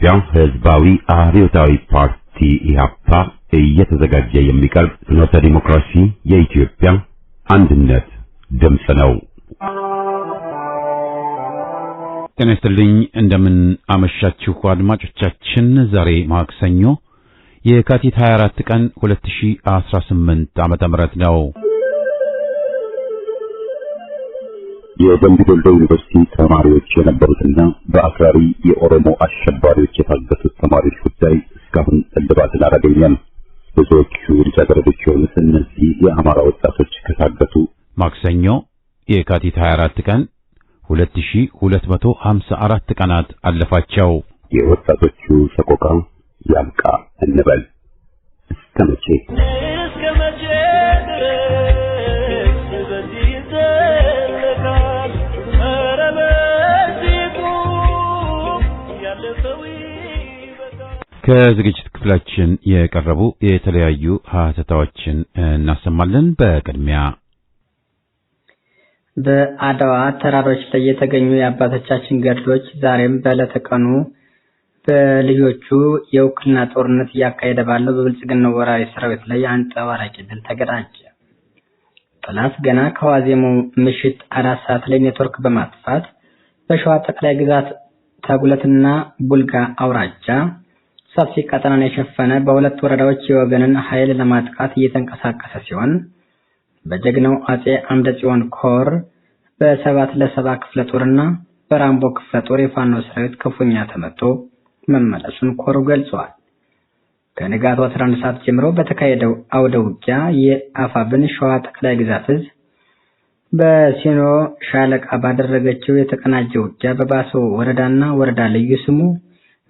የኢትዮጵያ ሕዝባዊ አብዮታዊ ፓርቲ ኢህአፓ እየተዘጋጀ የሚቀርብ ፍኖተ ዲሞክራሲ የኢትዮጵያ አንድነት ድምፅ ነው። ጤና ይስጥልኝ፣ እንደምን አመሻችሁ አድማጮቻችን። ዛሬ ማክሰኞ የካቲት 24 ቀን 2018 ዓመተ ምህረት ነው። የደምቢ ዶሎ ዩኒቨርሲቲ ተማሪዎች የነበሩትና በአክራሪ የኦሮሞ አሸባሪዎች የታገቱት ተማሪዎች ጉዳይ እስካሁን እልባትን አላገኘም። ብዙዎቹ ልጃገረዶች የሆኑት እነዚህ የአማራ ወጣቶች ከታገቱ ማክሰኞ የካቲት 24 ቀን 2254 ቀናት አለፋቸው። የወጣቶቹ ሰቆቃ ያብቃ እንበል። እስከ መቼ ከዝግጅት ክፍላችን የቀረቡ የተለያዩ ሀተታዎችን እናሰማለን። በቅድሚያ በአድዋ ተራሮች ላይ የተገኙ የአባቶቻችን ገድሎች ዛሬም በዕለተ ቀኑ በልጆቹ የውክልና ጦርነት እያካሄደ ባለው በብልጽግናው ወራሪ ሰራዊት ላይ አንጸባራቂ ድል ተቀዳጀ። ጠላት ገና ከዋዜማው ምሽት 4 ሰዓት ላይ ኔትወርክ በማጥፋት በሸዋ ጠቅላይ ግዛት ተጉለትና ቡልጋ አውራጃ ሰፊ ቀጠናን የሸፈነ በሁለት ወረዳዎች የወገንን ኃይል ለማጥቃት እየተንቀሳቀሰ ሲሆን በጀግናው አጼ አምደ ጽዮን ኮር በ7 ክፍለ ጦርና በራምቦ ክፍለ ጦር የፋኖ ሰራዊት ክፉኛ ተመቶ መመለሱን ኮሩ ገልጿል። ከንጋቱ 11 ሰዓት ጀምሮ በተካሄደው አውደ ውጊያ የአፋብን ሸዋ ጠቅላይ ግዛት እዝ በሲኖ ሻለቃ ባደረገችው የተቀናጀ ውጊያ በባሶ ወረዳና ወረዳ ልዩ ስሙ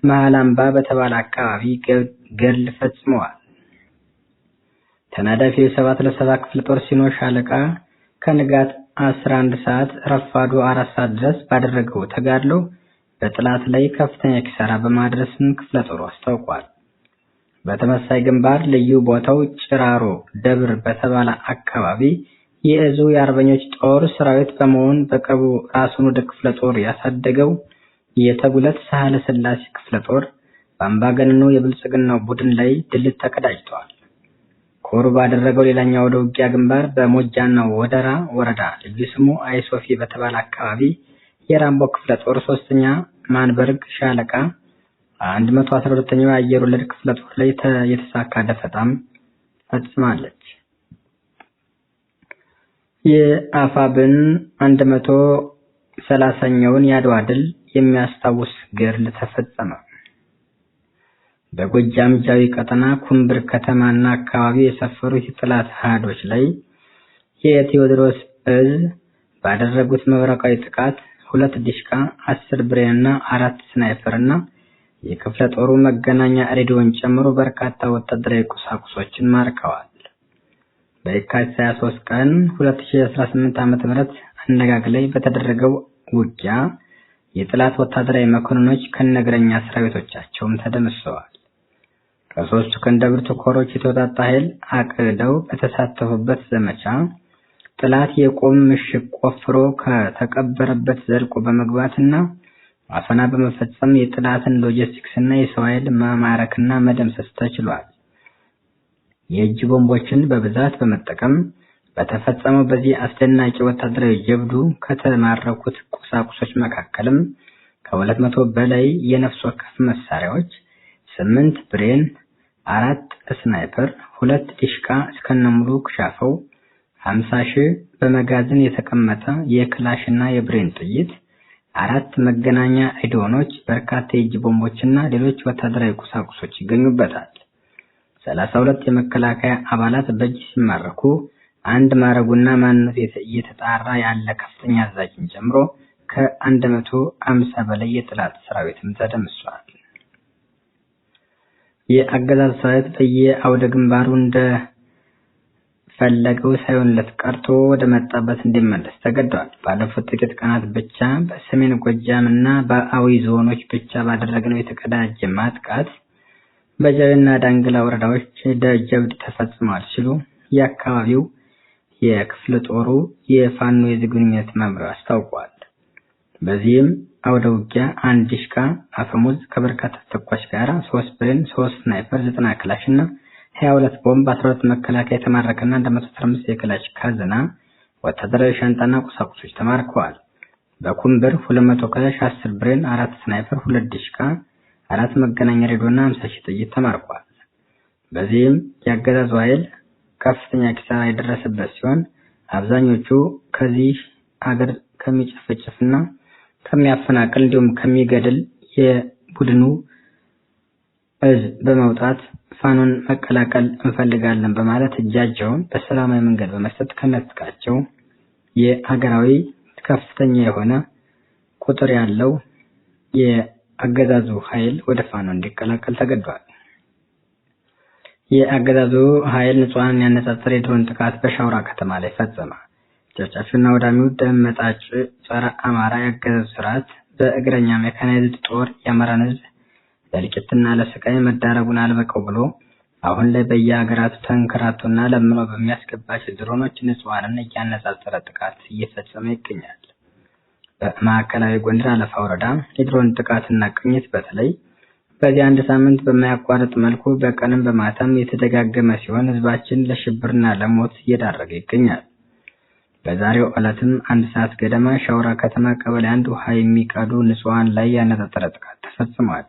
መሃላምባ በተባለ አካባቢ ገድል ፈጽመዋል። ተናዳፊው 7 ክፍለ ጦር ሲኖ ሻለቃ ከንጋት 11 ሰዓት ረፋዱ 4 ሰዓት ድረስ ባደረገው ተጋድሎ በጥላት ላይ ከፍተኛ ኪሳራ በማድረስም ክፍለ ጦሩ አስታውቋል። በተመሳሳይ ግንባር ልዩ ቦታው ጭራሮ ደብር በተባለ አካባቢ የእዙ የአርበኞች ጦር ሰራዊት በመሆን በቅርቡ ራሱን ወደ ክፍለ ጦር ያሳደገው የተጉለት ሳህለ ስላሴ ክፍለ ጦር በአምባገነኑ የብልጽግናው ቡድን ላይ ድል ተቀዳጅቷል። ኮሩ ባደረገው ሌላኛው ወደ ውጊያ ግንባር በሞጃና ወደራ ወረዳ ልዩ ስሙ አይሶፊ በተባለ አካባቢ የራምቦ ክፍለ ጦር 3ኛ ማንበርግ ሻለቃ 112ኛው የአየር ወለድ ክፍለ ጦር ላይ የተሳካ ደፈጣም ፈጽማለች። የአፋብን 130ኛውን የአድዋ ድል የሚያስታውስ ገድል ተፈጸመ። በጎጃም ጃዊ ቀጠና ኩምብር ከተማና አካባቢ የሰፈሩ የጠላት ኃይሎች ላይ የቴዎድሮስ እዝ ባደረጉት መብረቃዊ ጥቃት 2 ዲሽቃ 10 ብሬንና 4 ስናይፐርና የክፍለ ጦሩ መገናኛ ሬዲዮን ጨምሮ በርካታ ወታደራዊ ቁሳቁሶችን ማርከዋል። በየካቲት 23 ቀን 2018 ዓ.ም አነጋግ ላይ በተደረገው ውጊያ የጠላት ወታደራዊ መኮንኖች ከነግረኛ ሰራዊቶቻቸውም ተደምስሰዋል። ከሶስቱ ከንደብርቱ ኮሮች የተወጣጣ ኃይል አቅደው በተሳተፉበት ዘመቻ ጠላት የቆም ምሽግ ቆፍሮ ከተቀበረበት ዘልቆ በመግባትና አፈና በመፈጸም የጠላትን ሎጂስቲክስና የሰው ኃይል ማማረክና መደምሰስ ተችሏል። የእጅ ቦምቦችን በብዛት በመጠቀም በተፈጸመው በዚህ አስደናቂ ወታደራዊ ጀብዱ ከተማረኩት ቁሳቁሶች መካከልም ከ200 በላይ የነፍስ ወከፍ መሳሪያዎች፣ 8 ብሬን፣ 4 ስናይፐር፣ 2 ዲሽቃ እስከነሙሉ ክሻፈው፣ 50,000 በመጋዘን የተቀመጠ የክላሽና የብሬን ጥይት፣ 4 መገናኛ ሬዲዮኖች፣ በርካታ የእጅ ቦምቦችና ሌሎች ወታደራዊ ቁሳቁሶች ይገኙበታል። 32 የመከላከያ አባላት በእጅ ሲማረኩ አንድ ማረጉና ማንነቱ እየተጣራ ያለ ከፍተኛ አዛዥን ጨምሮ ከ150 በላይ የጠላት ሰራዊትም ተደምስሷል። የአገዛዝ ሰራዊት በየአውደ ግንባሩ እንደፈለገው ሳይሆንለት ቀርቶ ወደ መጣበት እንዲመለስ ተገደዋል። ባለፉት ጥቂት ቀናት ብቻ በሰሜን ጎጃም እና በአዊ ዞኖች ብቻ ባደረግነው የተቀዳጀ ማጥቃት በጃዊና ዳንግላ ወረዳዎች ጀብድ ተፈጽሟል ሲሉ የአካባቢው የክፍለ ጦሩ የፋኖ የዝግኝነት መምሪያ አስታውቋል። በዚህም አውደ ውጊያ 1 ዲሽቃ አፈሙዝ ከበርካታ ተኳሽ ጋር 3 ብሬን፣ 3 ስናይፐር፣ 90 ክላሽ እና 22 ቦምብ፣ 12 መከላከያ የተማረከና 115 የክላሽ ካዝና ወታደራዊ ሻንጣና ቁሳቁሶች ተማርከዋል። በኩምብር 200 ክላሽ፣ 10 ብሬን፣ 4 ስናይፐር፣ 2 ዲሽቃ፣ 4 መገናኛ ሬዲዮና 50 ሺህ ጥይት ተማርኳል። በዚህም የአገዛዙ ኃይል ከፍተኛ ኪሳራ የደረሰበት ሲሆን አብዛኞቹ ከዚህ ሀገር ከሚጨፈጭፍና ከሚያፈናቅል እንዲሁም ከሚገድል የቡድኑ እዝ በመውጣት ፋኖን መቀላቀል እንፈልጋለን በማለት እጃቸውን በሰላማዊ መንገድ በመስጠት ከነጥቃቸው የሀገራዊ ከፍተኛ የሆነ ቁጥር ያለው የአገዛዙ ኃይል ወደ ፋኖ እንዲቀላቀል ተገዷል። የአገዛዙ ኃይል ንጹሃንን ያነጻጸረ የድሮን ጥቃት በሻውራ ከተማ ላይ ፈጸመ። ጨፍጫፊና ወዳሚው ደም መጣጭ ጸረ አማራ የአገዛዙ ስርዓት በእግረኛ ሜካናይዝድ ጦር የአማራን ህዝብ ለልቂትና ለስቃይ መዳረጉን አልበቀው ብሎ አሁን ላይ በየሀገራቱ ተንከራቶና ለምኖ በሚያስገባቸው ድሮኖች ንጹሃንን እያነጻጸረ ጥቃት እየፈጸመ ይገኛል። በማዕከላዊ ጎንደር አለፋ ወረዳ የድሮን ጥቃትና ቅኝት በተለይ በዚህ አንድ ሳምንት በማያቋርጥ መልኩ በቀንም በማታም የተደጋገመ ሲሆን ህዝባችን ለሽብርና ለሞት እየዳረገ ይገኛል። በዛሬው ዕለትም 1 ሰዓት ገደማ ሻውራ ከተማ ቀበሌ 1 ውሃ የሚቀዱ ንጹሃን ላይ ያነጣጠረ ጥቃት ተፈጽሟል።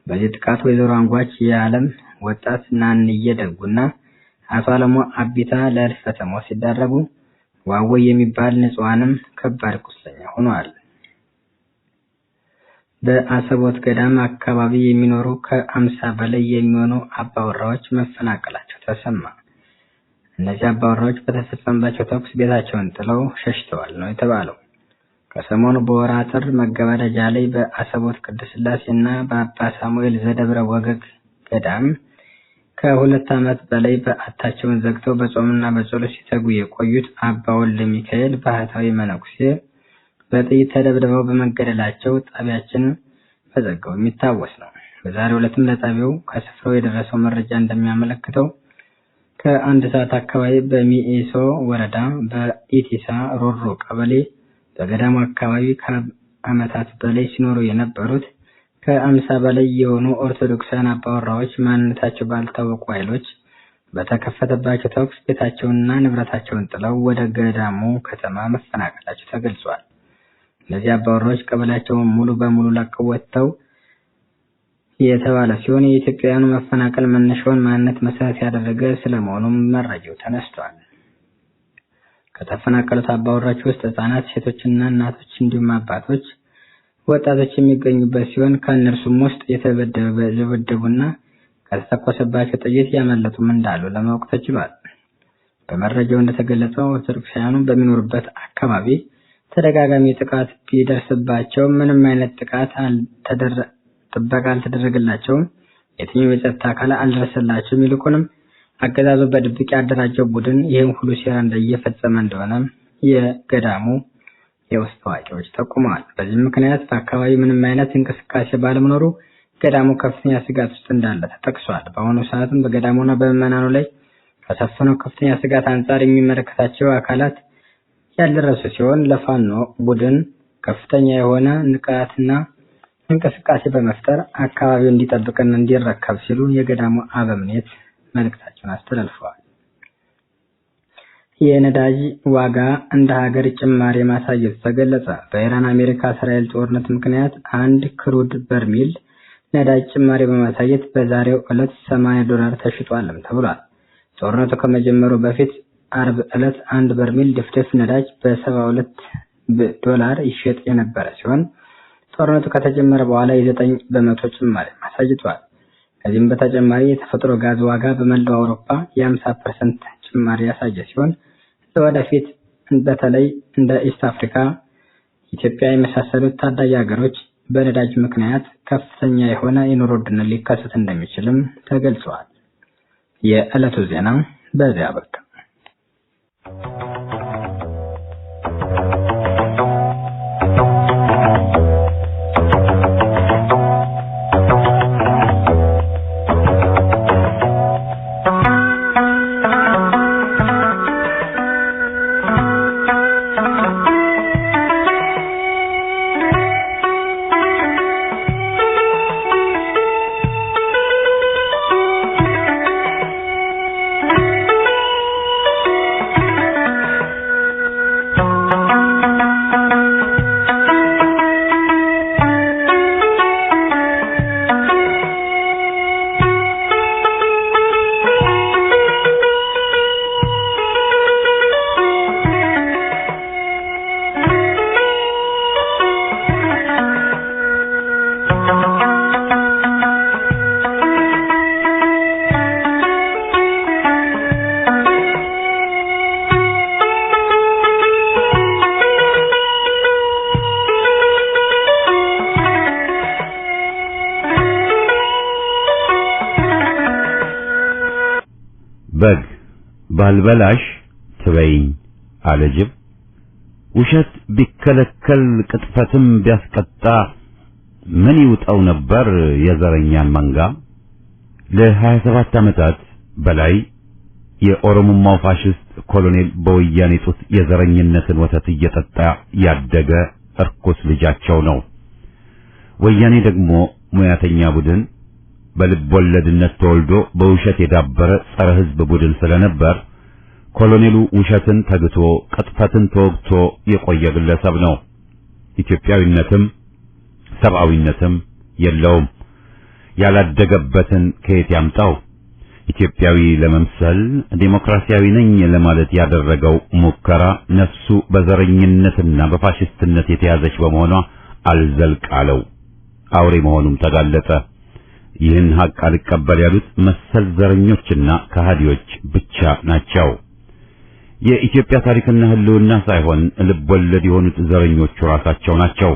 በዚህ ጥቃት ወይዘሮ አንጓች የዓለም ወጣት ናንዬ ደጉና አቶ አለሙ አቢታ ለህልፈተ ሞት ሲዳረጉ ዋወይ የሚባል ንጹሃንም ከባድ ቁስለኛ ሆነዋል። በአሰቦት ገዳም አካባቢ የሚኖሩ ከ50 በላይ የሚሆኑ አባወራዎች መፈናቀላቸው ተሰማ። እነዚህ አባወራዎች በተፈጸመባቸው ተኩስ ቤታቸውን ጥለው ሸሽተዋል ነው የተባለው። ከሰሞኑ በወራ ጥር መገባደጃ ላይ በአሰቦት ቅዱስ ሥላሴና በአባ ሳሙኤል ዘደብረ ወገግ ገዳም ከ2 ዓመት በላይ በዓታቸውን ዘግተው በጾምና በጸሎት ሲተጉ የቆዩት አባ ወልደ ሚካኤል ባህታዊ መነኩሴ በጥይት ተደብድበው በመገደላቸው ጣቢያችን በዘገው የሚታወስ ነው። በዛሬው ዕለትም ለጣቢያው ከስፍራው የደረሰው መረጃ እንደሚያመለክተው ከ1 ሰዓት አካባቢ በሚኤሶ ወረዳ በኢቲሳ ሮሮ ቀበሌ በገዳሙ አካባቢ ከዓመታት በላይ ሲኖሩ የነበሩት ከ50 በላይ የሆኑ ኦርቶዶክሳውያን አባወራዎች ማንነታቸው ባልታወቁ ኃይሎች በተከፈተባቸው ተኩስ ቤታቸውንና ንብረታቸውን ጥለው ወደ ገዳሙ ከተማ መፈናቀላቸው ተገልጿል። እነዚህ አባወራዎች ቀበሌያቸውን ሙሉ በሙሉ ለቀው ወጥተው የተባለ ሲሆን የኢትዮጵያውያኑ መፈናቀል መነሻውን ማንነት መሰረት ያደረገ ስለመሆኑም መረጃው ተነስቷል። ከተፈናቀሉት አባወራዎች ውስጥ ህጻናት፣ ሴቶችና እናቶች እንዲሁም አባቶች፣ ወጣቶች የሚገኙበት ሲሆን ከእነርሱም ውስጥ የተደበደቡና ከተተኮሰባቸው ጥይት ያመለጡም እንዳሉ ለማወቅ ተችሏል። በመረጃው እንደተገለጸው ኦርቶዶክሳውያኑ በሚኖሩበት አካባቢ ተደጋጋሚ ጥቃት ቢደርስባቸው ምንም አይነት ጥበቃ አልተደረገላቸውም። የትኛው የጸጥታ አካል አልደረሰላቸውም። ይልቁንም አገዛዙ በድብቅ ያደራጀው ቡድን ይህን ሁሉ ሴራ እየፈጸመ እንደሆነ የገዳሙ የውስጥ አዋቂዎች ጠቁመዋል። በዚህ ምክንያት በአካባቢ ምንም አይነት እንቅስቃሴ ባለመኖሩ ገዳሙ ከፍተኛ ስጋት ውስጥ እንዳለ ተጠቅሷል። በአሁኑ ሰዓትም በገዳሙና በምዕመናኑ ላይ ከሰፈነው ከፍተኛ ስጋት አንጻር የሚመለከታቸው አካላት ያልደረሱ ሲሆን ለፋኖ ቡድን ከፍተኛ የሆነ ንቃትና እንቅስቃሴ በመፍጠር አካባቢውን እንዲጠብቅና እንዲረከብ ሲሉ የገዳሙ አበምኔት መልእክታቸውን አስተላልፈዋል። የነዳጅ ዋጋ እንደ ሀገር ጭማሪ ማሳየቱ ተገለጸ። በኢራን አሜሪካ እስራኤል ጦርነት ምክንያት 1 ክሩድ በርሜል ነዳጅ ጭማሪ በማሳየት በዛሬው ዕለት $80 ተሽጧልም ተብሏል። ጦርነቱ ከመጀመሩ በፊት አርብ ዕለት 1 በርሜል ድፍድፍ ነዳጅ $72 ይሸጥ የነበረ ሲሆን ጦርነቱ ከተጀመረ በኋላ የ9 በመቶ ጭማሪ አሳይቷል። ከዚህም በተጨማሪ የተፈጥሮ ጋዝ ዋጋ በመላው አውሮፓ የ50% ጭማሪ ያሳየ ሲሆን ወደፊት በተለይ እንደ ኢስት አፍሪካ፣ ኢትዮጵያ የመሳሰሉት ታዳጊ ሀገሮች በነዳጅ ምክንያት ከፍተኛ የሆነ የኑሮ ውድነት ሊከሰት እንደሚችልም ተገልጿል። የዕለቱ ዜና በዚያ በቃ። በግ ባልበላሽ ትበይኝ አለጅብ ውሸት ቢከለከል ቅጥፈትም ቢያስቀጣ ምን ይውጣው ነበር የዘረኛን መንጋ ለ27 ዓመታት በላይ የኦሮሞማው ፋሽስት ኮሎኔል በወያኔ ጡት የዘረኝነትን ወተት እየጠጣ ያደገ እርኩስ ልጃቸው ነው። ወያኔ ደግሞ ሙያተኛ ቡድን በልብ ወለድነት ተወልዶ በውሸት የዳበረ ጸረ ሕዝብ ቡድን ስለነበር ኮሎኔሉ ውሸትን ተግቶ ቅጥፈትን ተወግቶ የቆየ ግለሰብ ነው። ኢትዮጵያዊነትም ሰብአዊነትም የለውም። ያላደገበትን ከየት ያምጣው? ኢትዮጵያዊ ለመምሰል ዲሞክራሲያዊ ነኝ ለማለት ያደረገው ሙከራ ነፍሱ በዘረኝነትና በፋሽስትነት የተያዘች በመሆኗ አልዘልቃለው አውሬ መሆኑም ተጋለጠ። ይህን ሀቅ አልቀበል ያሉት መሰል ዘረኞችና ከሃዲዎች ብቻ ናቸው። የኢትዮጵያ ታሪክና ህልውና ሳይሆን ልብ ወለድ የሆኑት ዘረኞቹ ራሳቸው ናቸው።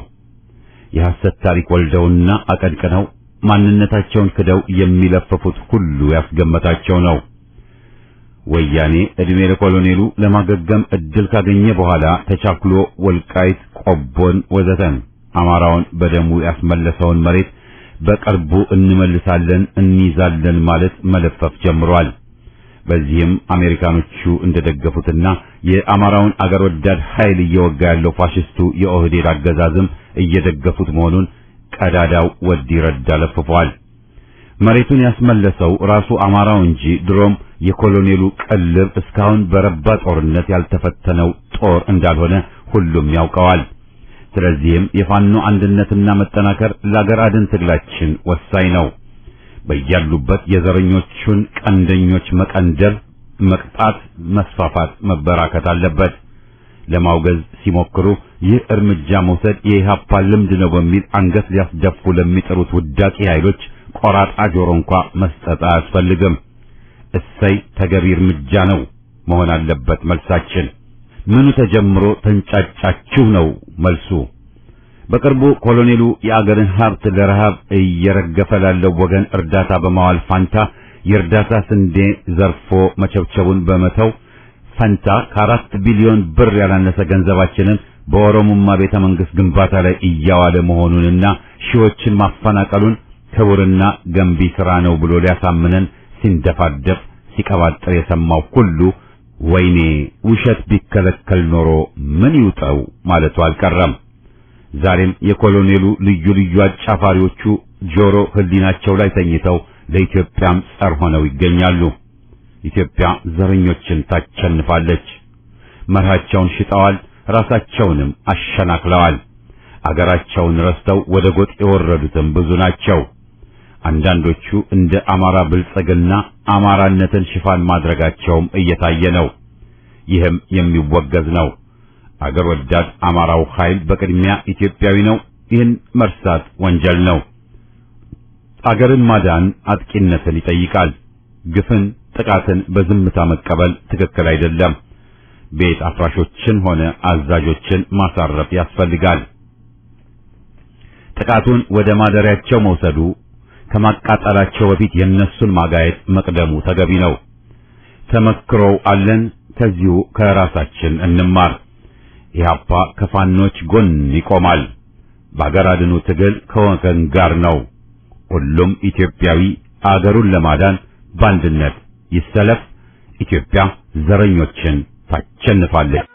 የሐሰት ታሪክ ወልደውና አቀንቅነው ማንነታቸውን ክደው የሚለፈፉት ሁሉ ያስገመታቸው ነው። ወያኔ እድሜ ለኮሎኔሉ ለማገገም እድል ካገኘ በኋላ ተቻክሎ ወልቃይት፣ ቆቦን ወዘተን አማራውን በደሙ ያስመለሰውን መሬት በቅርቡ እንመልሳለን እንይዛለን ማለት መለፈፍ ጀምሯል። በዚህም አሜሪካኖቹ እንደደገፉትና የአማራውን አገር ወዳድ ኃይል እየወጋ ያለው ፋሽስቱ የኦህዴድ አገዛዝም እየደገፉት መሆኑን ቀዳዳው ወዲ ረዳ ለፍፏል። መሬቱን ያስመለሰው ራሱ አማራው እንጂ ድሮም የኮሎኔሉ ቀልብ እስካሁን በረባ ጦርነት ያልተፈተነው ጦር እንዳልሆነ ሁሉም ያውቀዋል። ስለዚህም የፋኖ አንድነትና መጠናከር ለአገር አድን ትግላችን ወሳኝ ነው። በያሉበት የዘረኞቹን ቀንደኞች መቀንደብ፣ መቅጣት፣ መስፋፋት መበራከት አለበት። ለማውገዝ ሲሞክሩ ይህ እርምጃ መውሰድ የኢህአፓ ልምድ ነው በሚል አንገት ሊያስደፉ ለሚጥሩት ውዳቂ ኃይሎች ቆራጣ ጆሮ እንኳ መስጠት አያስፈልግም። እሰይ ተገቢ እርምጃ ነው መሆን አለበት መልሳችን። ምኑ ተጀምሮ ተንጫጫችሁ ነው መልሱ። በቅርቡ ኮሎኔሉ የአገርን ሀብት ለረሃብ እየረገፈ ላለው ወገን እርዳታ በማዋል ፋንታ የእርዳታ ስንዴ ዘርፎ መቸብቸቡን በመተው ፈንታ ከ4 ቢሊዮን ብር ያላነሰ ገንዘባችንን በኦሮሞማ ቤተ መንግስት ግንባታ ላይ እያዋለ መሆኑንና ሺዎችን ማፈናቀሉን ክቡርና ገንቢ ሥራ ነው ብሎ ሊያሳምነን ሲንደፋደፍ ሲቀባጥር የሰማው ሁሉ ወይኔ ውሸት ቢከለከል ኖሮ ምን ይውጣው ማለቱ አልቀረም። ዛሬም የኮሎኔሉ ልዩ ልዩ አጫፋሪዎቹ ጆሮ ህሊናቸው ላይ ተኝተው ለኢትዮጵያም ጸር ሆነው ይገኛሉ። ኢትዮጵያ ዘረኞችን ታቸንፋለች። መርሃቸውን ሽጠዋል፣ ራሳቸውንም አሸናክለዋል። አገራቸውን ረስተው ወደ ጎጥ የወረዱትም ብዙ ናቸው። አንዳንዶቹ እንደ አማራ ብልጽግና አማራነትን ሽፋን ማድረጋቸውም እየታየ ነው። ይህም የሚወገዝ ነው። አገር ወዳድ አማራው ኃይል በቅድሚያ ኢትዮጵያዊ ነው። ይህን መርሳት ወንጀል ነው። አገርን ማዳን አጥቂነትን ይጠይቃል። ግፍን፣ ጥቃትን በዝምታ መቀበል ትክክል አይደለም። ቤት አፍራሾችን ሆነ አዛዦችን ማሳረፍ ያስፈልጋል። ጥቃቱን ወደ ማደሪያቸው መውሰዱ ከማቃጠላቸው በፊት የነሱን ማጋየት መቅደሙ ተገቢ ነው። ተመክሮው አለን። ከዚሁ ከራሳችን እንማር። ኢህአፓ ከፋኖች ጎን ይቆማል። በአገር አድኑ ትግል ከወገን ጋር ነው። ሁሉም ኢትዮጵያዊ አገሩን ለማዳን በአንድነት ይሰለፍ። ኢትዮጵያ ዘረኞችን ታሸንፋለች።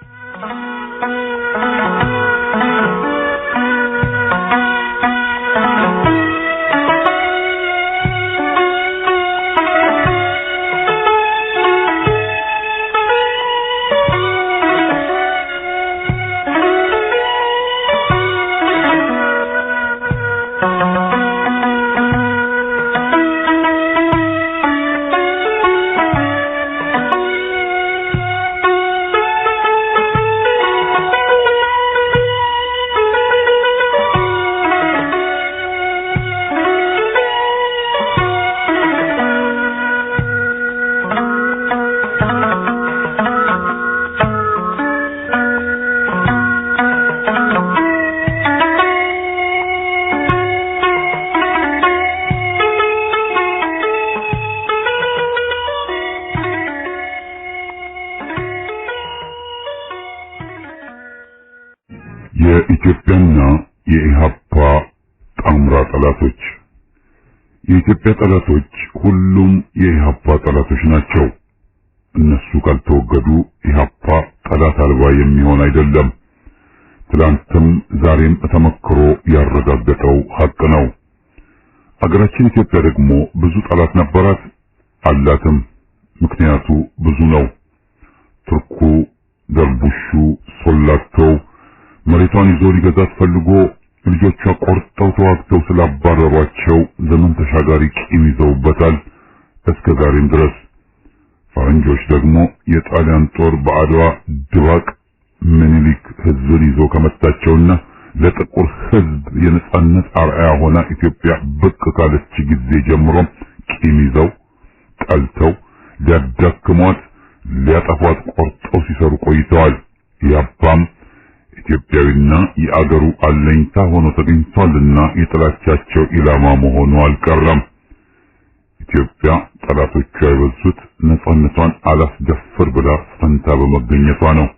የኢትዮጵያና የኢሃፓ ጣምራ ጠላቶች። የኢትዮጵያ ጠላቶች ሁሉም የኢሃፓ ጠላቶች ናቸው። እነሱ ካልተወገዱ ኢሃፓ ጠላት አልባ የሚሆን አይደለም። ትላንትም ዛሬም ተመክሮ ያረጋገጠው ሀቅ ነው። አገራችን ኢትዮጵያ ደግሞ ብዙ ጠላት ነበራት አላትም። ምክንያቱ ብዙ ነው። ቱርኩ፣ ደርቡሹ፣ ሶላቶው መሬቷን ይዞ ሊገዛት ፈልጎ ልጆቿ ቆርጠው ተዋግተው ስላባረሯቸው ዘመን ተሻጋሪ ቂም ይዘውበታል እስከ ዛሬም ድረስ። ፈረንጆች ደግሞ የጣሊያን ጦር በአድዋ ድባቅ ምኒልክ ህዝብን ይዞ ከመታቸውና ለጥቁር ህዝብ የነጻነት አርአያ ሆና ኢትዮጵያ ብቅ ካለች ጊዜ ጀምሮ ቂም ይዘው ጠልተው ሊያዳክሟት ሊያጠፏት ቆርጠው ሲሰሩ ቆይተዋል። ያባም ኢትዮጵያዊና የአገሩ አለኝታ ሆኖ ተገኝቷልና የጥላቻቸው ኢላማ መሆኑ አልቀረም። ኢትዮጵያ ጠላቶቿ የበዙት ነጻነቷን አላስደፍር ብላ ፈንታ በመገኘቷ ነው።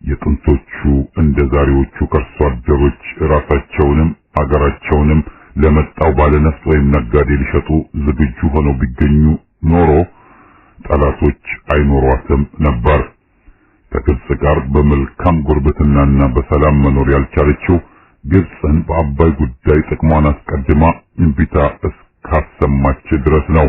የጥንቶቹ እንደ ዛሬዎቹ ከርሶ አደሮች ራሳቸውንም አገራቸውንም ለመጣው ባለነፍስ ወይም ነጋዴ ሊሸጡ ዝግጁ ሆነው ቢገኙ ኖሮ ጠላቶች አይኖሯትም ነበር። ከግብጽ ጋር በመልካም ጉርብትናና በሰላም መኖር ያልቻለችው ግብጽን በአባይ ጉዳይ ጥቅሟን አስቀድማ እምቢታ እስካሰማች ድረስ ነው።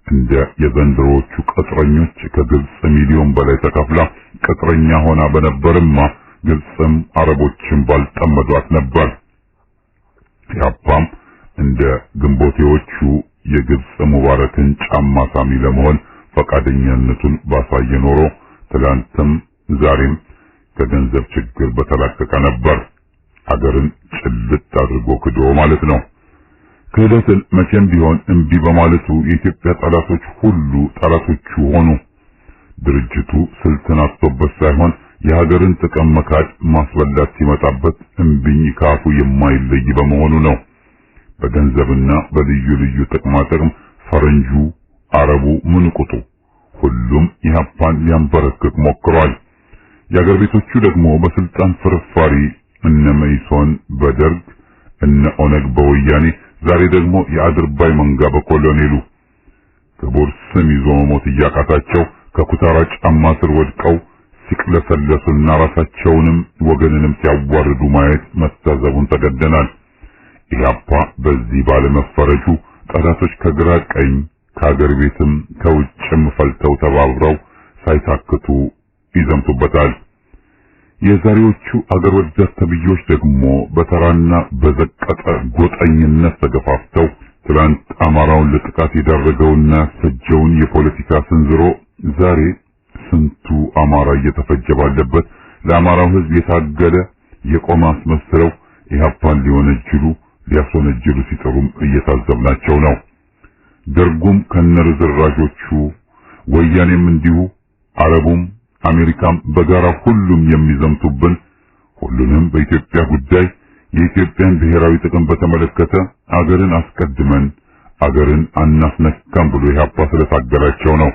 እንደ የዘንድሮዎቹ ቅጥረኞች ከግብጽ ሚሊዮን በላይ ተከፍላ ቅጥረኛ ሆና በነበርማ ግብጽም አረቦችን ባልጠመዷት ነበር። ያባም እንደ ግንቦቴዎቹ የግብጽ ሙባረክን ጫማ ሳሚ ለመሆን ፈቃደኛነቱን ባሳየ ኖሮ ትላንትም ዛሬም ከገንዘብ ችግር በተላቀቀ ነበር። አገርን ጭልጥ አድርጎ ክዶ ማለት ነው። ክህደትን መቼም ቢሆን እምቢ በማለቱ የኢትዮጵያ ጠላቶች ሁሉ ጠላቶቹ ሆኑ። ድርጅቱ ስልትን አጥቶበት ሳይሆን የሀገርን ጥቅም መካድ ማስበላት ሲመጣበት እምቢኝ ካፉ የማይለይ በመሆኑ ነው። በገንዘብና በልዩ ልዩ ጥቅማ ጥቅም ፈረንጁ፣ አረቡ፣ ምንቁጡ ሁሉም ኢህአፓን ሊያንበረክክ ሞክሯል። የአገር ቤቶቹ ደግሞ በስልጣን ፍርፋሪ እነ መኢሶን በደርግ እነ ኦነግ በወያኔ ዛሬ ደግሞ የአድርባይ መንጋ በኮሎኔሉ ክቡር ስም ይዞ መሞት እያቃታቸው ከኩታራ ጫማ ስር ወድቀው ሲቅለሰለሱና ራሳቸውንም ወገንንም ሲያዋርዱ ማየት መታዘቡን ተገደናል። ኢህአፓ በዚህ ባለመፈረጁ ጠላቶች ከግራ ቀኝ ከአገር ቤትም ከውጭም ፈልተው ተባብረው ሳይታክቱ ይዘምቱበታል። የዛሬዎቹ አገር ወዳድ ተብዮች ደግሞ በተራና በዘቀጠ ጎጠኝነት ተገፋፍተው ትላንት አማራውን ለጥቃት የዳረገውና ያስፈጀውን የፖለቲካ ስንዝሮ ዛሬ ስንቱ አማራ እየተፈጀ ባለበት ለአማራው ሕዝብ የታገለ የቆመ አስመስለው ኢህአፓን ሊያስወነጅሉ ሲጥሩም እየታዘብናቸው ነው። ደርጉም ከነርዝራዦቹ ወያኔም እንዲሁ አረቡም አሜሪካም በጋራ ሁሉም የሚዘምቱብን ሁሉንም በኢትዮጵያ ጉዳይ የኢትዮጵያን ብሔራዊ ጥቅም በተመለከተ አገርን አስቀድመን አገርን አናስነካም ብሎ ኢህአፓ ስለታገላቸው ነው።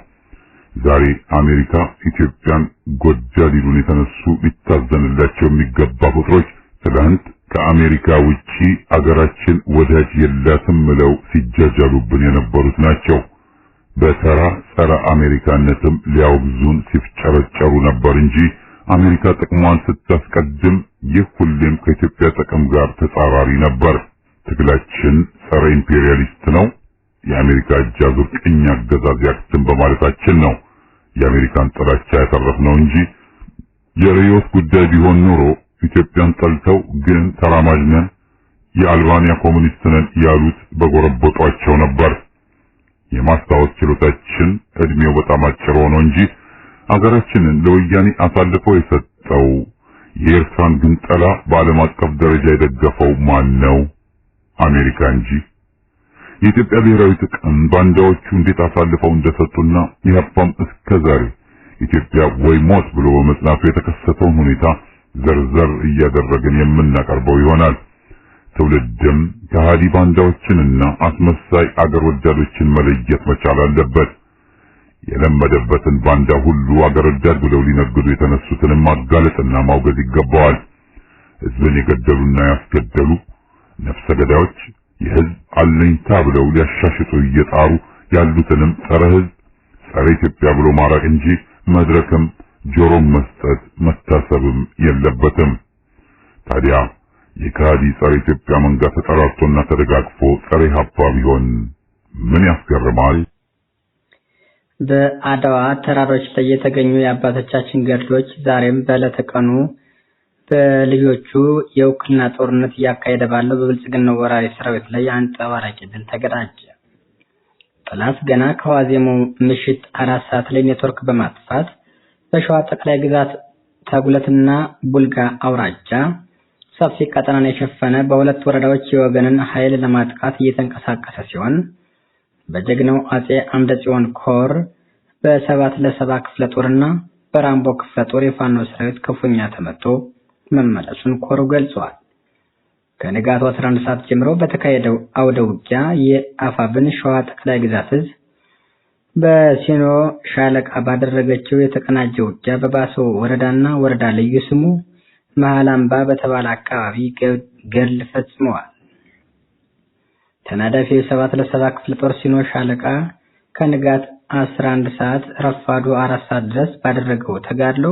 ዛሬ አሜሪካ ኢትዮጵያን ጎዳ ሊሉን የተነሱ ሊታዘንላቸው የሚገባ ቁጥሮች ትላንት ከአሜሪካ ውጪ አገራችን ወዳጅ የላትም ብለው ሲጃጃሉብን የነበሩት ናቸው። በተራ ጸረ አሜሪካነትም ሊያወግዙን ሲፍጨረጨሩ ነበር እንጂ አሜሪካ ጥቅሟን ስታስቀድም ይህ ሁሌም ከኢትዮጵያ ጥቅም ጋር ተጻራሪ ነበር። ትግላችን ጸረ ኢምፔሪያሊስት ነው፣ የአሜሪካ እጅ አዙር ቅኝ አገዛዝ ያክትም በማለታችን ነው የአሜሪካን ጥላቻ ያተረፍነው እንጂ የርዕዮት ጉዳይ ቢሆን ኖሮ ኢትዮጵያን ጠልተው ግን ተራማጅ ነን የአልባንያ ኮሙኒስት ነን ያሉት በጎረበጧቸው ነበር። የማስታወስ ችሎታችን እድሜው በጣም አጭር ሆኖ እንጂ አገራችንን ለወያኔ አሳልፎ የሰጠው የኤርትራን ግንጠላ በዓለም አቀፍ ደረጃ የደገፈው ማን ነው? አሜሪካ እንጂ። የኢትዮጵያ ብሔራዊ ጥቅም ባንዳዎቹ እንዴት አሳልፈው እንደሰጡና ኢህአፓም እስከዛሬ ኢትዮጵያ ወይ ሞት ብሎ በመጽናቱ የተከሰተውን ሁኔታ ዘርዘር እያደረግን የምናቀርበው ይሆናል። ትውልድም ከሃዲ ባንዳዎችንና አስመሳይ አገር ወዳዶችን መለየት መቻል አለበት። የለመደበትን ባንዳ ሁሉ አገር ወዳድ ብለው ሊነግዱ የተነሱትን ማጋለጥና ማውገዝ ይገባዋል። ህዝብን የገደሉና ያስገደሉ ነፍሰ ገዳዮች የህዝብ አለኝታ ብለው ሊያሻሽጡ እየጣሩ ያሉትንም ጸረ ህዝብ ጸረ ኢትዮጵያ ብሎ ማራቅ እንጂ መድረክም ጆሮም መስጠት መታሰብም የለበትም። ታዲያ የካዲ ጸረ ኢትዮጵያ መንጋ ተጠራርቶና ተደጋግፎ ጸረ ኢህአፓ ቢሆን ምን ያስገርማል? በአድዋ ተራሮች ላይ የተገኙ የአባቶቻችን ገድሎች ዛሬም በዕለተ ቀኑ በልጆቹ የውክልና ጦርነት እያካሄደ ባለው በብልጽግናው ወራሪ ሰራዊት ላይ አንጸባራቂ ድል ተቀዳጀ። ጠላት ገና ከዋዜማው ምሽት 4 ሰዓት ላይ ኔትወርክ በማጥፋት በሸዋ ጠቅላይ ግዛት ተጉለትና ቡልጋ አውራጃ ሰፊ ቀጠናን የሸፈነ በሁለት ወረዳዎች የወገንን ኃይል ለማጥቃት እየተንቀሳቀሰ ሲሆን በጀግናው አጼ አምደ ጽዮን ኮር በ7 ክፍለ ጦርና በራምቦ ክፍለ ጦር የፋኖ ሰራዊት ክፉኛ ተመቶ መመለሱን ኮሩ ገልጿል። ከንጋቱ 11 ሰዓት ጀምሮ በተካሄደው አውደ ውጊያ የአፋብን ሸዋ ጠቅላይ ግዛት እዝ በሲኖ ሻለቃ ባደረገችው የተቀናጀ ውጊያ በባሶ ወረዳና ወረዳ ልዩ ስሙ መሃላምባ በተባለ አካባቢ ገድል ፈጽመዋል። ተናዳፊው 7 ክፍለ ጦር ሲኖ ሻለቃ ከንጋት 11 ሰዓት ረፋዱ 4 ሰዓት ድረስ ባደረገው ተጋድሎ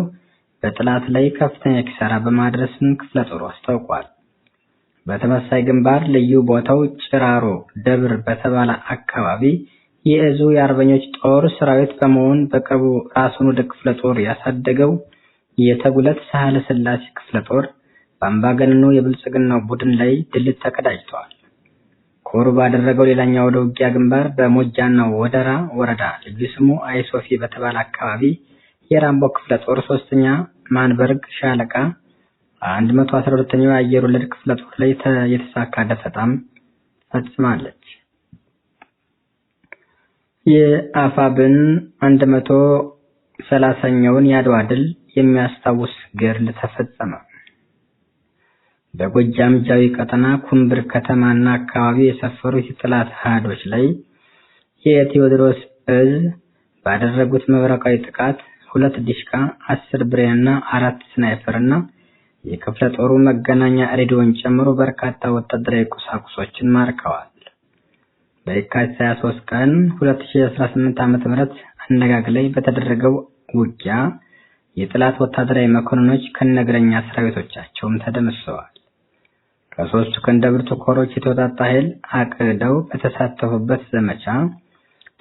በጥላት ላይ ከፍተኛ ኪሳራ በማድረስም ክፍለ ጦሩ አስታውቋል። በተመሳሳይ ግንባር ልዩ ቦታው ጭራሮ ደብር በተባለ አካባቢ የእዙ የአርበኞች ጦር ሰራዊት በመሆን በቅርቡ ራሱን ወደ ክፍለ ጦር ያሳደገው የተጉለት ሳህለ ስላሴ ክፍለ ጦር በአምባገነኑ የብልጽግናው ቡድን ላይ ድል ተቀዳጅቷል። ኮሩ ባደረገው ሌላኛው ወደ ውጊያ ግንባር በሞጃና ወደራ ወረዳ ልዩ ስሙ አይሶፊ በተባለ አካባቢ የራምቦ ክፍለ ጦር 3ኛ ማንበርግ ሻለቃ 112ኛው አየር ወለድ ክፍለ ጦር ላይ የተሳካ ደፈጣም ፈጽማለች። የአፋብን 130ኛውን የአድዋ ድል የሚያስታውስ ገድል ተፈጸመ። በጎጃም ጃዊ ቀጠና ኩምብር ከተማና አካባቢ የሰፈሩት የጠላት ኃይሎች ላይ የቴዎድሮስ እዝ ባደረጉት መብረቃዊ ጥቃት 2 ዲሽቃ 10 ብሬንና 4 ስናይፐርና የክፍለ ጦሩ መገናኛ ሬዲዮን ጨምሮ በርካታ ወታደራዊ ቁሳቁሶችን ማርከዋል። በየካቲት 23 ቀን 2018 ዓ.ም አነጋግ ላይ በተደረገው ውጊያ የጠላት ወታደራዊ መኮንኖች ከነግረኛ ሰራዊቶቻቸውም ተደምስሰዋል። ከ3 ክንደብርቱ ኮሮች የተወጣጣ ኃይል አቅደው በተሳተፉበት ዘመቻ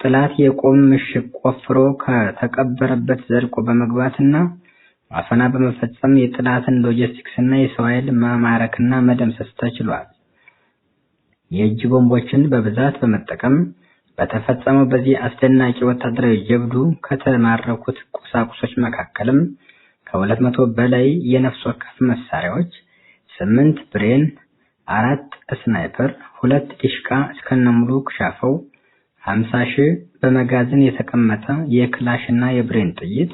ጠላት የቆም ምሽግ ቆፍሮ ከተቀበረበት ዘልቆ በመግባትና አፈና በመፈጸም የጠላትን ሎጂስቲክስና የሰው ኃይል ማማረክና መደምሰስ ተችሏል። የእጅ ቦምቦችን በብዛት በመጠቀም በተፈጸመው በዚህ አስደናቂ ወታደራዊ ጀብዱ ከተማረኩት ቁሳቁሶች መካከልም ከ200 በላይ የነፍስ ወከፍ መሳሪያዎች፣ 8 ብሬን፣ 4 ስናይፐር፣ 2 ዲሽቃ እስከነሙሉ ክሻፈው፣ 50,000 በመጋዘን የተቀመጠ የክላሽና የብሬን ጥይት፣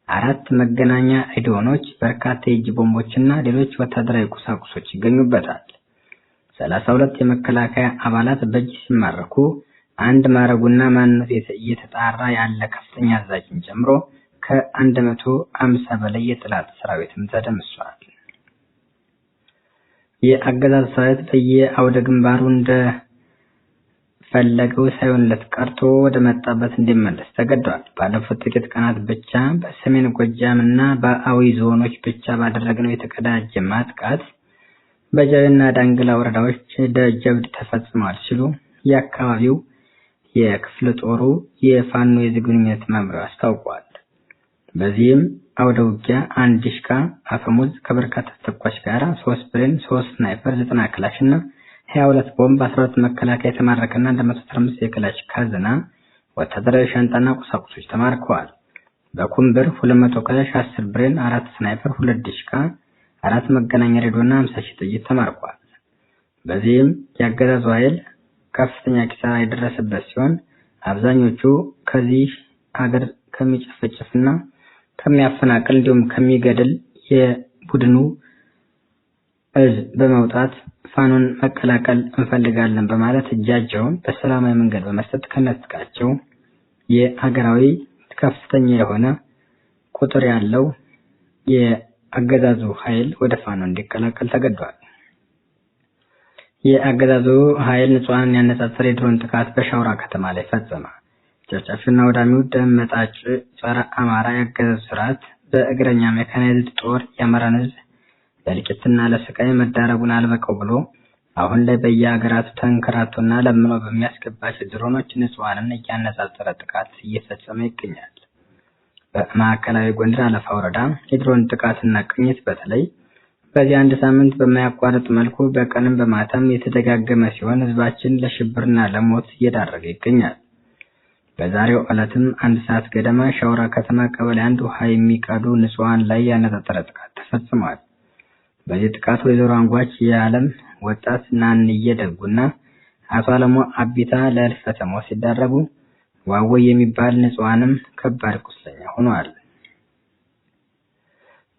4 መገናኛ ሬዲዮኖች፣ በርካታ የእጅ ቦምቦችና ሌሎች ወታደራዊ ቁሳቁሶች ይገኙበታል። 32 የመከላከያ አባላት በእጅ ሲማረኩ አንድ ማረጉና ማንነቱ እየተጣራ ያለ ከፍተኛ አዛዥን ጨምሮ ከ150 በላይ የጠላት ሰራዊትም ተደምስሷል። የአገዛዝ ሰራዊት በየአውደ ግንባሩ እንደፈለገው ሳይሆንለት ቀርቶ ወደ መጣበት እንዲመለስ ተገዷል። ባለፉት ጥቂት ቀናት ብቻ በሰሜን ጎጃምና በአዊ ዞኖች ብቻ ባደረግነው የተቀዳጀ ማጥቃት በጃዊና ዳንግላ ወረዳዎች ጀብድ ተፈጽሟል ሲሉ የአካባቢው የክፍለ ጦሩ የፋኖ የዝግኙነት መምሪያው አስታውቋል። በዚህም አውደ ውጊያ 1 ዲሽቃ አፈሙዝ ከበርካታ ተኳሽ ጋር 3 ብሬን፣ 3 ስናይፐር፣ 90 ክላሽ እና 22 ቦምብ፣ 12 መከላከያ የተማረከና 115 የክላሽ ካዝና ወታደራዊ ሻንጣና ቁሳቁሶች ተማርከዋል። በኩምብር 200 ክላሽ፣ 10 ብሬን፣ 4 ስናይፐር፣ 2 ዲሽቃ፣ 4 መገናኛ ሬዲዮና 50,000 ጥይት ተማርኳል። በዚህም የአገዛዙ ኃይል ከፍተኛ ኪሳራ የደረሰበት ሲሆን አብዛኞቹ ከዚህ ሀገር ከሚጨፈጭፍና ከሚያፈናቅል እንዲሁም ከሚገድል የቡድኑ እዝ በመውጣት ፋኖን መቀላቀል እንፈልጋለን በማለት እጃቸውን በሰላማዊ መንገድ በመስጠት ከነጥቃቸው የሀገራዊ ከፍተኛ የሆነ ቁጥር ያለው የአገዛዙ ኃይል ወደ ፋኖ እንዲቀላቀል ተገዷል። የአገዛዙ ኃይል ንጹሃንን ያነጣጠረ የድሮን ጥቃት በሻውራ ከተማ ላይ ፈጸመ። ጨፍጫፊና ወዳሚው ደም መጣጭ ጸረ አማራ የአገዛዙ ስርዓት በእግረኛ ሜካናይዝድ ጦር የአማራን ህዝብ ለእልቂትና ለስቃይ መዳረጉን አልበቀው ብሎ አሁን ላይ በየሀገራቱ ተንከራቶና ለምኖ በሚያስገባቸው ድሮኖች ንጹሃንን እያነጣጠረ ጥቃት እየፈጸመ ይገኛል። በማዕከላዊ ጎንደር አለፋ ወረዳ የድሮን ጥቃትና ቅኝት በተለይ በዚህ አንድ ሳምንት በማያቋርጥ መልኩ በቀንም በማታም የተደጋገመ ሲሆን ህዝባችን ለሽብርና ለሞት እየዳረገ ይገኛል። በዛሬው ዕለትም 1 ሰዓት ገደማ ሻውራ ከተማ ቀበሌ 1 ውሃ የሚቀዱ ንጹሃን ላይ ያነጣጠረ ጥቃት ተፈጽሟል። በዚህ ጥቃት ወይዘሮ አንጓች የዓለም ወጣት ናንዬ ደጉና አቶ አለሙ አቢታ ለህልፈተ ሞት ሲዳረጉ ዋወይ የሚባል ንጹሃንም ከባድ ቁስለኛ ሆነዋል።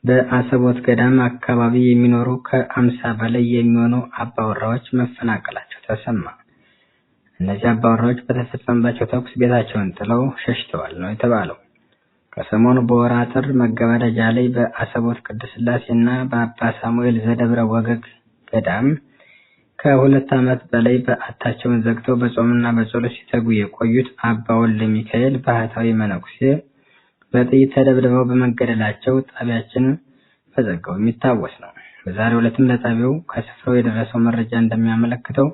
በአሰቦት ገዳም አካባቢ የሚኖሩ ከ50 በላይ የሚሆኑ አባወራዎች መፈናቀላቸው ተሰማ። እነዚህ አባወራዎች በተፈጸመባቸው ተኩስ ቤታቸውን ጥለው ሸሽተዋል ነው የተባለው። ከሰሞኑ በወራ ጥር መገባደጃ ላይ በአሰቦት ቅዱስ ሥላሴና በአባ ሳሙኤል ዘደብረ ወገግ ገዳም ከ2 ዓመት በላይ በዓታቸውን ዘግተው በጾምና በጸሎት ሲተጉ የቆዩት አባ ወልደ ሚካኤል ባህታዊ መነኩሴ በጥይት ተደብድበው በመገደላቸው ጣቢያችን በዘጋው የሚታወስ ነው። በዛሬው ዕለትም ለጣቢያው ከስፍራው የደረሰው መረጃ እንደሚያመለክተው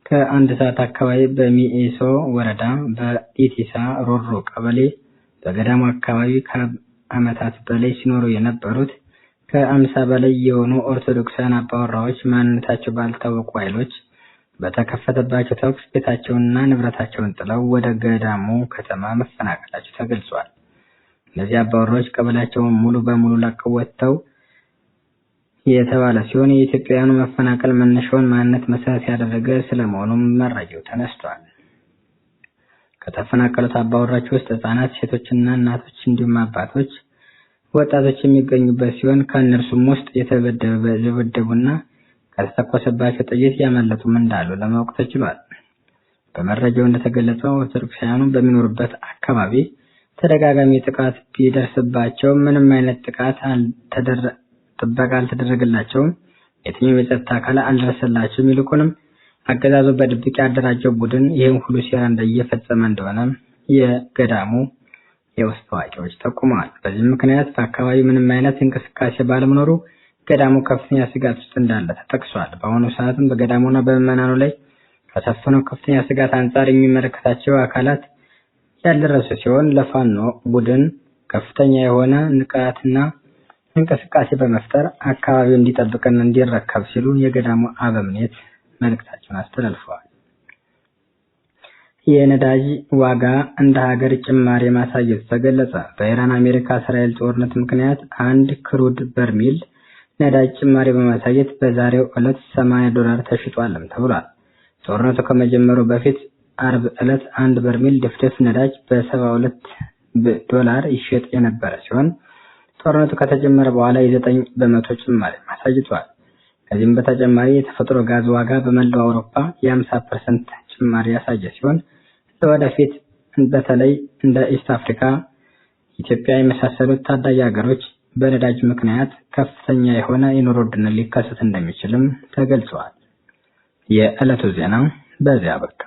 ከ1 ሰዓት አካባቢ በሚኤሶ ወረዳ በኢቲሳ ሮሮ ቀበሌ በገዳሙ አካባቢ ከዓመታት በላይ ሲኖሩ የነበሩት ከ50 በላይ የሆኑ ኦርቶዶክሳውያን አባወራዎች ማንነታቸው ባልታወቁ ኃይሎች በተከፈተባቸው ተኩስ ቤታቸውንና ንብረታቸውን ጥለው ወደ ገዳሙ ከተማ መፈናቀላቸው ተገልጿል። እነዚህ አባወራዎች ቀበሌያቸውን ሙሉ በሙሉ ለቀው ወጥተው የተባለ ሲሆን የኢትዮጵያውያኑ መፈናቀል መነሻውን ማንነት መሰረት ያደረገ ስለመሆኑም መረጃው ተነስቷል። ከተፈናቀሉት አባወራዎች ውስጥ ህጻናት፣ ሴቶችና እናቶች እንዲሁም አባቶች፣ ወጣቶች የሚገኙበት ሲሆን ከእነርሱም ውስጥ የተደበደቡና ከተተኮሰባቸው ጥይት ያመለጡም እንዳሉ ለማወቅ ተችሏል። በመረጃው እንደተገለጸው ኦርቶዶክሳውያኑ በሚኖሩበት አካባቢ ተደጋጋሚ ጥቃት ቢደርስባቸው ምንም አይነት ጥበቃ አልተደረገላቸውም። የትኛው የጸጥታ አካል አልደረሰላቸውም። ይልቁንም አገዛዙ በድብቅ ያደራጀው ቡድን ይህን ሁሉ ሴራ እየፈጸመ እንደሆነ የገዳሙ የውስጥ አዋቂዎች ጠቁመዋል። በዚህ ምክንያት በአካባቢው ምንም አይነት እንቅስቃሴ ባለመኖሩ ገዳሙ ከፍተኛ ስጋት ውስጥ እንዳለ ተጠቅሷል። በአሁኑ ሰዓትም በገዳሙና በምዕመናኑ ላይ ከሰፈነው ከፍተኛ ስጋት አንጻር የሚመለከታቸው አካላት ያልደረሱ ሲሆን ለፋኖ ቡድን ከፍተኛ የሆነ ንቃትና እንቅስቃሴ በመፍጠር አካባቢው እንዲጠብቅና እንዲረከብ ሲሉ የገዳሙ አበምኔት መልእክታቸውን አስተላልፈዋል። የነዳጅ ዋጋ እንደ ሀገር ጭማሪ ማሳየቱ ተገለጸ። በኢራን አሜሪካ እስራኤል ጦርነት ምክንያት አንድ ክሩድ በርሜል ነዳጅ ጭማሪ በማሳየት በዛሬው ዕለት $80 ተሽጧልም ተብሏል። ጦርነቱ ከመጀመሩ በፊት አርብ ዕለት አንድ በርሜል ድፍድፍ ነዳጅ $72 ይሸጥ የነበረ ሲሆን ጦርነቱ ከተጀመረ በኋላ የ9 በመቶ ጭማሪ አሳይቷል። ከዚህም በተጨማሪ የተፈጥሮ ጋዝ ዋጋ በመላው አውሮፓ የ50% ጭማሪ ያሳየ ሲሆን ለወደፊት በተለይ እንደ ኢስት አፍሪካ፣ ኢትዮጵያ የመሳሰሉት ታዳጊ ሀገሮች በነዳጅ ምክንያት ከፍተኛ የሆነ የኑሮ ውድነት ሊከሰት እንደሚችልም ተገልጿል። የዕለቱ ዜና በዚያ በቃ።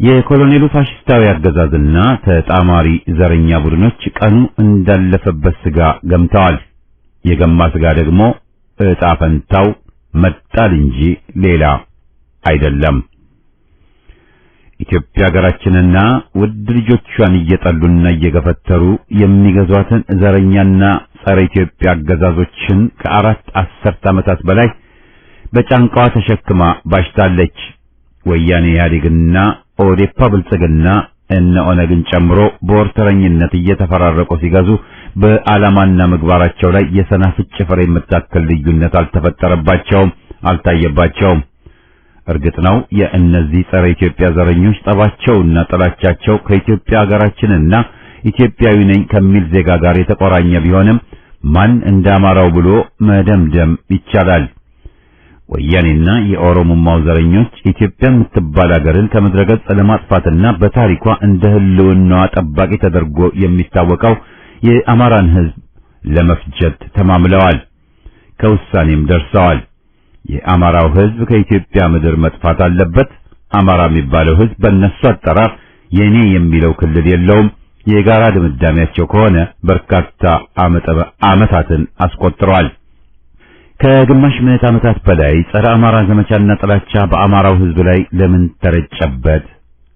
የኮሎኔሉ ፋሽስታዊ አገዛዝና ተጣማሪ ዘረኛ ቡድኖች ቀኑ እንዳለፈበት ስጋ ገምተዋል። የገማ ስጋ ደግሞ ዕጣ ፈንታው መጣል እንጂ ሌላ አይደለም። ኢትዮጵያ ሀገራችንና ውድ ልጆቿን እየጠሉና እየገፈተሩ የሚገዟትን ዘረኛና ጸረ ኢትዮጵያ አገዛዞችን ከ4 አስርት ዓመታት በላይ በጫንቃዋ ተሸክማ ባሽታለች። ወያኔ ኢህአዴግና ኦዴፓ ብልጽግና እነ ኦነግን ጨምሮ በወርተረኝነት እየተፈራረቁ ሲገዙ በዓላማና ምግባራቸው ላይ የሰናፍጭ ፍሬ የምታክል ልዩነት አልተፈጠረባቸውም፣ አልታየባቸውም። እርግጥ ነው የእነዚህ ጸረ ኢትዮጵያ ዘረኞች ጠባቸውና ጥላቻቸው ከኢትዮጵያ ሀገራችንና ኢትዮጵያዊ ነኝ ከሚል ዜጋ ጋር የተቆራኘ ቢሆንም ማን እንዳማራው ብሎ መደምደም ይቻላል። ወያኔና የኦሮሞማው ዘረኞች ኢትዮጵያ የምትባል ሀገርን ከምድረገጽ ለማጥፋትና በታሪኳ እንደ ህልውናዋ ጠባቂ ተደርጎ የሚታወቀው የአማራን ሕዝብ ለመፍጀት ተማምለዋል። ከውሳኔም ደርሰዋል። የአማራው ሕዝብ ከኢትዮጵያ ምድር መጥፋት አለበት። አማራ የሚባለው ሕዝብ በእነሱ አጠራር የኔ የሚለው ክልል የለውም። የጋራ ድምዳሜያቸው ከሆነ በርካታ ዓመታትን አስቆጥረዋል። ከግማሽ ምዕተ ዓመታት በላይ ጸረ አማራ ዘመቻና ጥላቻ በአማራው ሕዝብ ላይ ለምን ተረጨበት?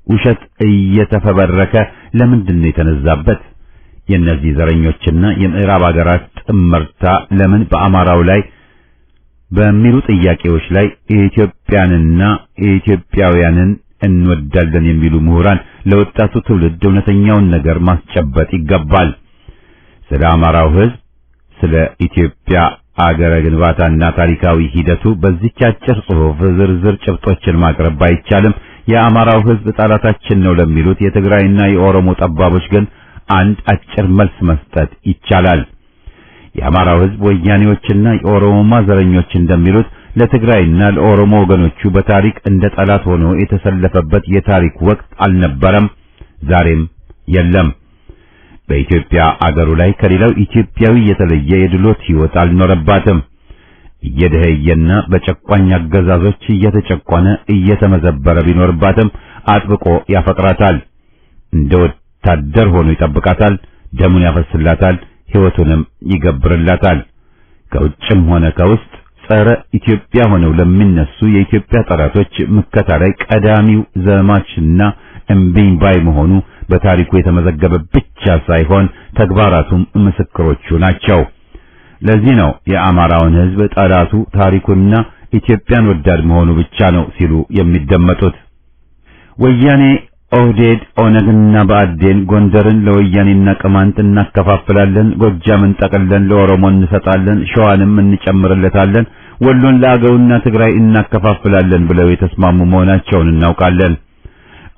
ውሸት እየተፈበረከ ለምንድን ነው የተነዛበት? የእነዚህ ዘረኞችና የምዕራብ ሀገራት ጥምርታ ለምን በአማራው ላይ በሚሉ ጥያቄዎች ላይ የኢትዮጵያንና የኢትዮጵያውያንን እንወዳለን የሚሉ ምሁራን ለወጣቱ ትውልድ እውነተኛውን ነገር ማስጨበጥ ይገባል። ስለ አማራው ሕዝብ፣ ስለ ኢትዮጵያ አገረ ግንባታና ታሪካዊ ሂደቱ በዚህች አጭር ጽሑፍ ዝርዝር ጭብጦችን ማቅረብ ባይቻልም የአማራው ሕዝብ ጠላታችን ነው ለሚሉት የትግራይና የኦሮሞ ጠባቦች ግን አንድ አጭር መልስ መስጠት ይቻላል። የአማራው ሕዝብ ወያኔዎችና የኦሮሞማ ዘረኞች እንደሚሉት ለትግራይና ለኦሮሞ ወገኖቹ በታሪክ እንደ ጠላት ሆኖ የተሰለፈበት የታሪክ ወቅት አልነበረም፣ ዛሬም የለም። በኢትዮጵያ አገሩ ላይ ከሌላው ኢትዮጵያዊ የተለየ የድሎት ሕይወት አልኖረባትም። እየደኸየና በጨቋኝ አገዛዞች እየተጨቆነ እየተመዘበረ ቢኖርባትም አጥብቆ ያፈቅራታል። እንደ ወታደር ሆኖ ይጠብቃታል፣ ደሙን ያፈስላታል፣ ሕይወቱንም ይገብርላታል። ከውጭም ሆነ ከውስጥ ጸረ ኢትዮጵያ ሆነው ለሚነሱ የኢትዮጵያ ጠላቶች ምከታ ላይ ቀዳሚው ዘማችና እምቢኝ ባይ መሆኑ በታሪኩ የተመዘገበ ብቻ ሳይሆን ተግባራቱም ምስክሮቹ ናቸው። ለዚህ ነው የአማራውን ሕዝብ ጠላቱ ታሪኩና ኢትዮጵያን ወዳድ መሆኑ ብቻ ነው ሲሉ የሚደመጡት። ወያኔ፣ ኦህዴድ፣ ኦነግና ብአዴን ጎንደርን ለወያኔና ቅማንት እናከፋፍላለን፣ ጎጃምን ጠቅለን ለኦሮሞ እንሰጣለን፣ ሸዋንም እንጨምርለታለን፣ ወሎን ለአገውና ትግራይ እናከፋፍላለን ብለው የተስማሙ መሆናቸውን እናውቃለን።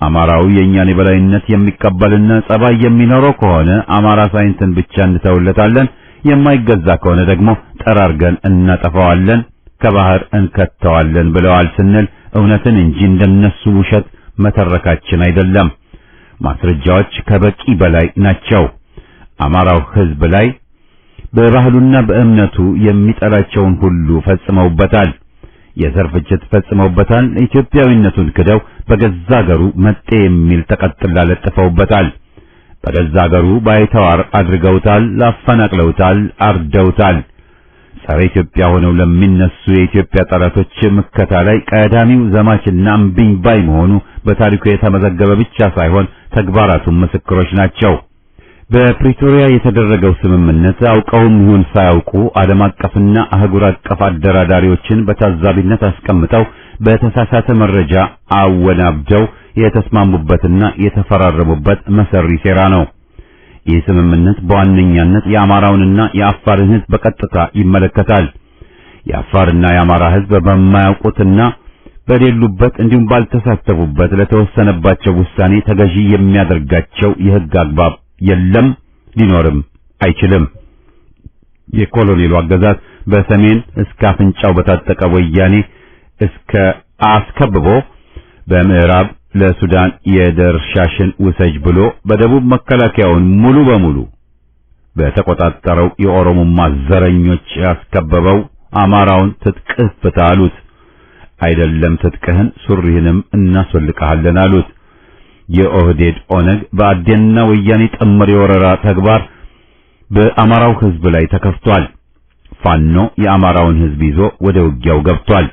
አማራው የኛን የበላይነት የሚቀበልና ጸባይ የሚኖረው ከሆነ አማራ ሳይንስን ብቻ እንተውለታለን፣ የማይገዛ ከሆነ ደግሞ ጠራርገን እናጠፋዋለን፣ ከባህር እንከተዋለን ብለዋል ስንል እውነትን እንጂ እንደነሱ ውሸት መተረካችን አይደለም። ማስረጃዎች ከበቂ በላይ ናቸው። አማራው ሕዝብ ላይ በባህሉና በእምነቱ የሚጠላቸውን ሁሉ ፈጽመውበታል። የዘር ፍጅት ፈጽመውበታል። ኢትዮጵያዊነቱን ክደው በገዛ ሀገሩ መጤ የሚል ተቀጥላ ለጥፈውበታል። በገዛ ሀገሩ ባይተዋር አድርገውታል፣ አፈናቅለውታል፣ አርደውታል። ጸረ ኢትዮጵያ ሆነው ለሚነሱ የኢትዮጵያ ጠላቶች ምከታ ላይ ቀዳሚው ዘማችና እምቢኝ ባይ መሆኑ በታሪኩ የተመዘገበ ብቻ ሳይሆን ተግባራቱም ምስክሮች ናቸው። በፕሪቶሪያ የተደረገው ስምምነት አውቀውም ይሁን ሳያውቁ ዓለም አቀፍና አህጉር አቀፍ አደራዳሪዎችን በታዛቢነት አስቀምጠው በተሳሳተ መረጃ አወናብደው የተስማሙበትና የተፈራረሙበት መሰሪ ሴራ ነው። ይህ ስምምነት በዋነኛነት የአማራውንና የአፋርን ሕዝብ በቀጥታ ይመለከታል። የአፋርና የአማራ ሕዝብ በማያውቁትና በሌሉበት እንዲሁም ባልተሳተፉበት ለተወሰነባቸው ውሳኔ ተገዢ የሚያደርጋቸው የሕግ አግባብ የለም፣ ሊኖርም አይችልም። የኮሎኔሉ አገዛዝ በሰሜን እስከ አፍንጫው በታጠቀ ወያኔ እስከ አስከብቦ በምዕራብ ለሱዳን የድርሻሽን ውሰጅ ብሎ በደቡብ መከላከያውን ሙሉ በሙሉ በተቆጣጠረው የኦሮሞማ ዘረኞች ያስከበበው አማራውን ትጥቅህ ፍታ አሉት። አይደለም ትጥቅህን ሱሪህንም እናስወልቀሃለን አሉት። የኦህዴድ ኦነግ በአዴንና ወያኔ ጥምር የወረራ ተግባር በአማራው ህዝብ ላይ ተከፍቷል። ፋኖ የአማራውን ህዝብ ይዞ ወደ ውጊያው ገብቷል።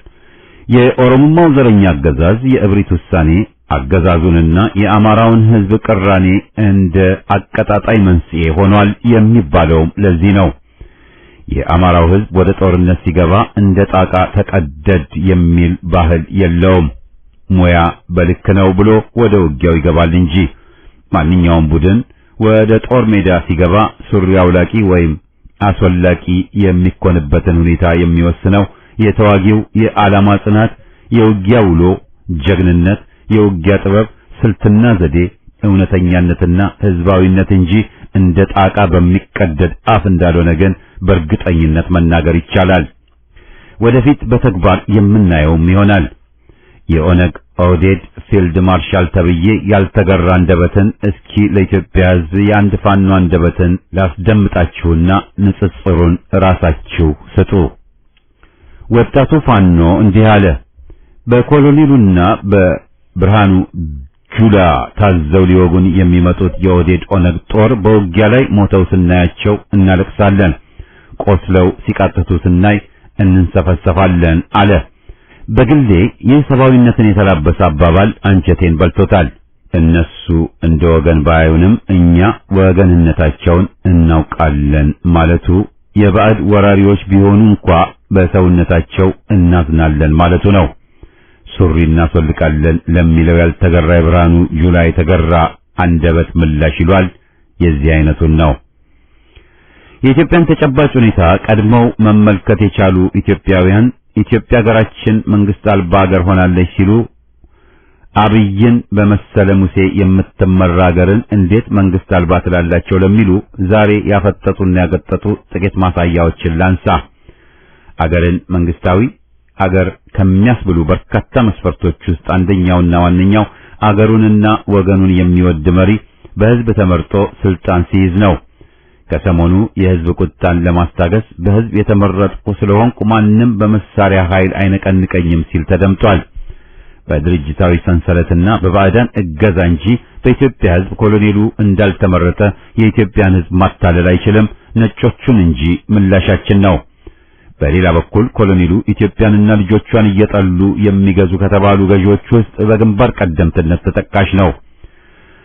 የኦሮሞማው ዘረኛ አገዛዝ የእብሪት ውሳኔ አገዛዙንና የአማራውን ህዝብ ቅራኔ እንደ አቀጣጣይ መንስኤ ሆኗል የሚባለውም ለዚህ ነው። የአማራው ህዝብ ወደ ጦርነት ሲገባ እንደ ጣቃ ተቀደድ የሚል ባህል የለውም። ሙያ በልክ ነው ብሎ ወደ ውጊያው ይገባል እንጂ ማንኛውም ቡድን ወደ ጦር ሜዳ ሲገባ ሱሪ አውላቂ ወይም አስወላቂ የሚኮንበትን ሁኔታ የሚወስነው የተዋጊው የዓላማ ጽናት፣ የውጊያ ውሎ ጀግንነት፣ የውጊያ ጥበብ፣ ስልትና ዘዴ፣ እውነተኛነትና ህዝባዊነት እንጂ እንደ ጣቃ በሚቀደድ አፍ እንዳልሆነ ግን በእርግጠኝነት መናገር ይቻላል። ወደፊት በተግባር የምናየውም ይሆናል። የኦነግ ኦህዴድ ፊልድ ማርሻል ተብዬ ያልተገራ አንደበትን እስኪ ለኢትዮጵያ ህዝብ የአንድ ፋኖ አንደበትን ላስደምጣችሁና ንጽጽሩን ራሳችሁ ስጡ። ወጣቱ ፋኖ እንዲህ አለ። በኮሎኔሉና በብርሃኑ ጁላ ታዘው ሊወጉን የሚመጡት የኦህዴድ ኦነግ ጦር በውጊያ ላይ ሞተው ስናያቸው እናለቅሳለን፣ ቆስለው ሲቃጥቱ ስናይ እንንሰፈሰፋለን አለ። በግሌ ይህ ሰብአዊነትን የተላበሰ አባባል አንጀቴን በልቶታል። እነሱ እንደ ወገን ባዩንም እኛ ወገንነታቸውን እናውቃለን ማለቱ የባዕድ ወራሪዎች ቢሆኑ እንኳ በሰውነታቸው እናዝናለን ማለቱ ነው። ሱሪ እናስወልቃለን ለሚለው ያልተገራ የብርሃኑ ጁላ የተገራ አንደበት ምላሽ ይሏል። የዚህ አይነቱን ነው። የኢትዮጵያን ተጨባጭ ሁኔታ ቀድመው መመልከት የቻሉ ኢትዮጵያውያን ኢትዮጵያ ሀገራችን መንግስት አልባ ሀገር ሆናለች ሲሉ አብይን በመሰለ ሙሴ የምትመራ ሀገርን እንዴት መንግስት አልባ ትላላቸው ለሚሉ ዛሬ ያፈጠጡና ያገጠጡ ጥቂት ማሳያዎችን ላንሳ። አገርን መንግስታዊ አገር ከሚያስብሉ በርካታ መስፈርቶች ውስጥ አንደኛውና ዋነኛው አገሩንና ወገኑን የሚወድ መሪ በህዝብ ተመርጦ ስልጣን ሲይዝ ነው። ከሰሞኑ የህዝብ ቁጣን ለማስታገስ በህዝብ የተመረጥኩ ስለሆንኩ ማንም በመሳሪያ ኃይል አይነቀንቀኝም ሲል ተደምጧል። በድርጅታዊ ሰንሰለትና በባዕዳን እገዛ እንጂ በኢትዮጵያ ህዝብ ኮሎኔሉ እንዳልተመረጠ የኢትዮጵያን ህዝብ ማታለል አይችልም፣ ነጮቹን እንጂ ምላሻችን ነው። በሌላ በኩል ኮሎኔሉ ኢትዮጵያንና ልጆቿን እየጠሉ የሚገዙ ከተባሉ ገዢዎች ውስጥ በግንባር ቀደምትነት ተጠቃሽ ነው።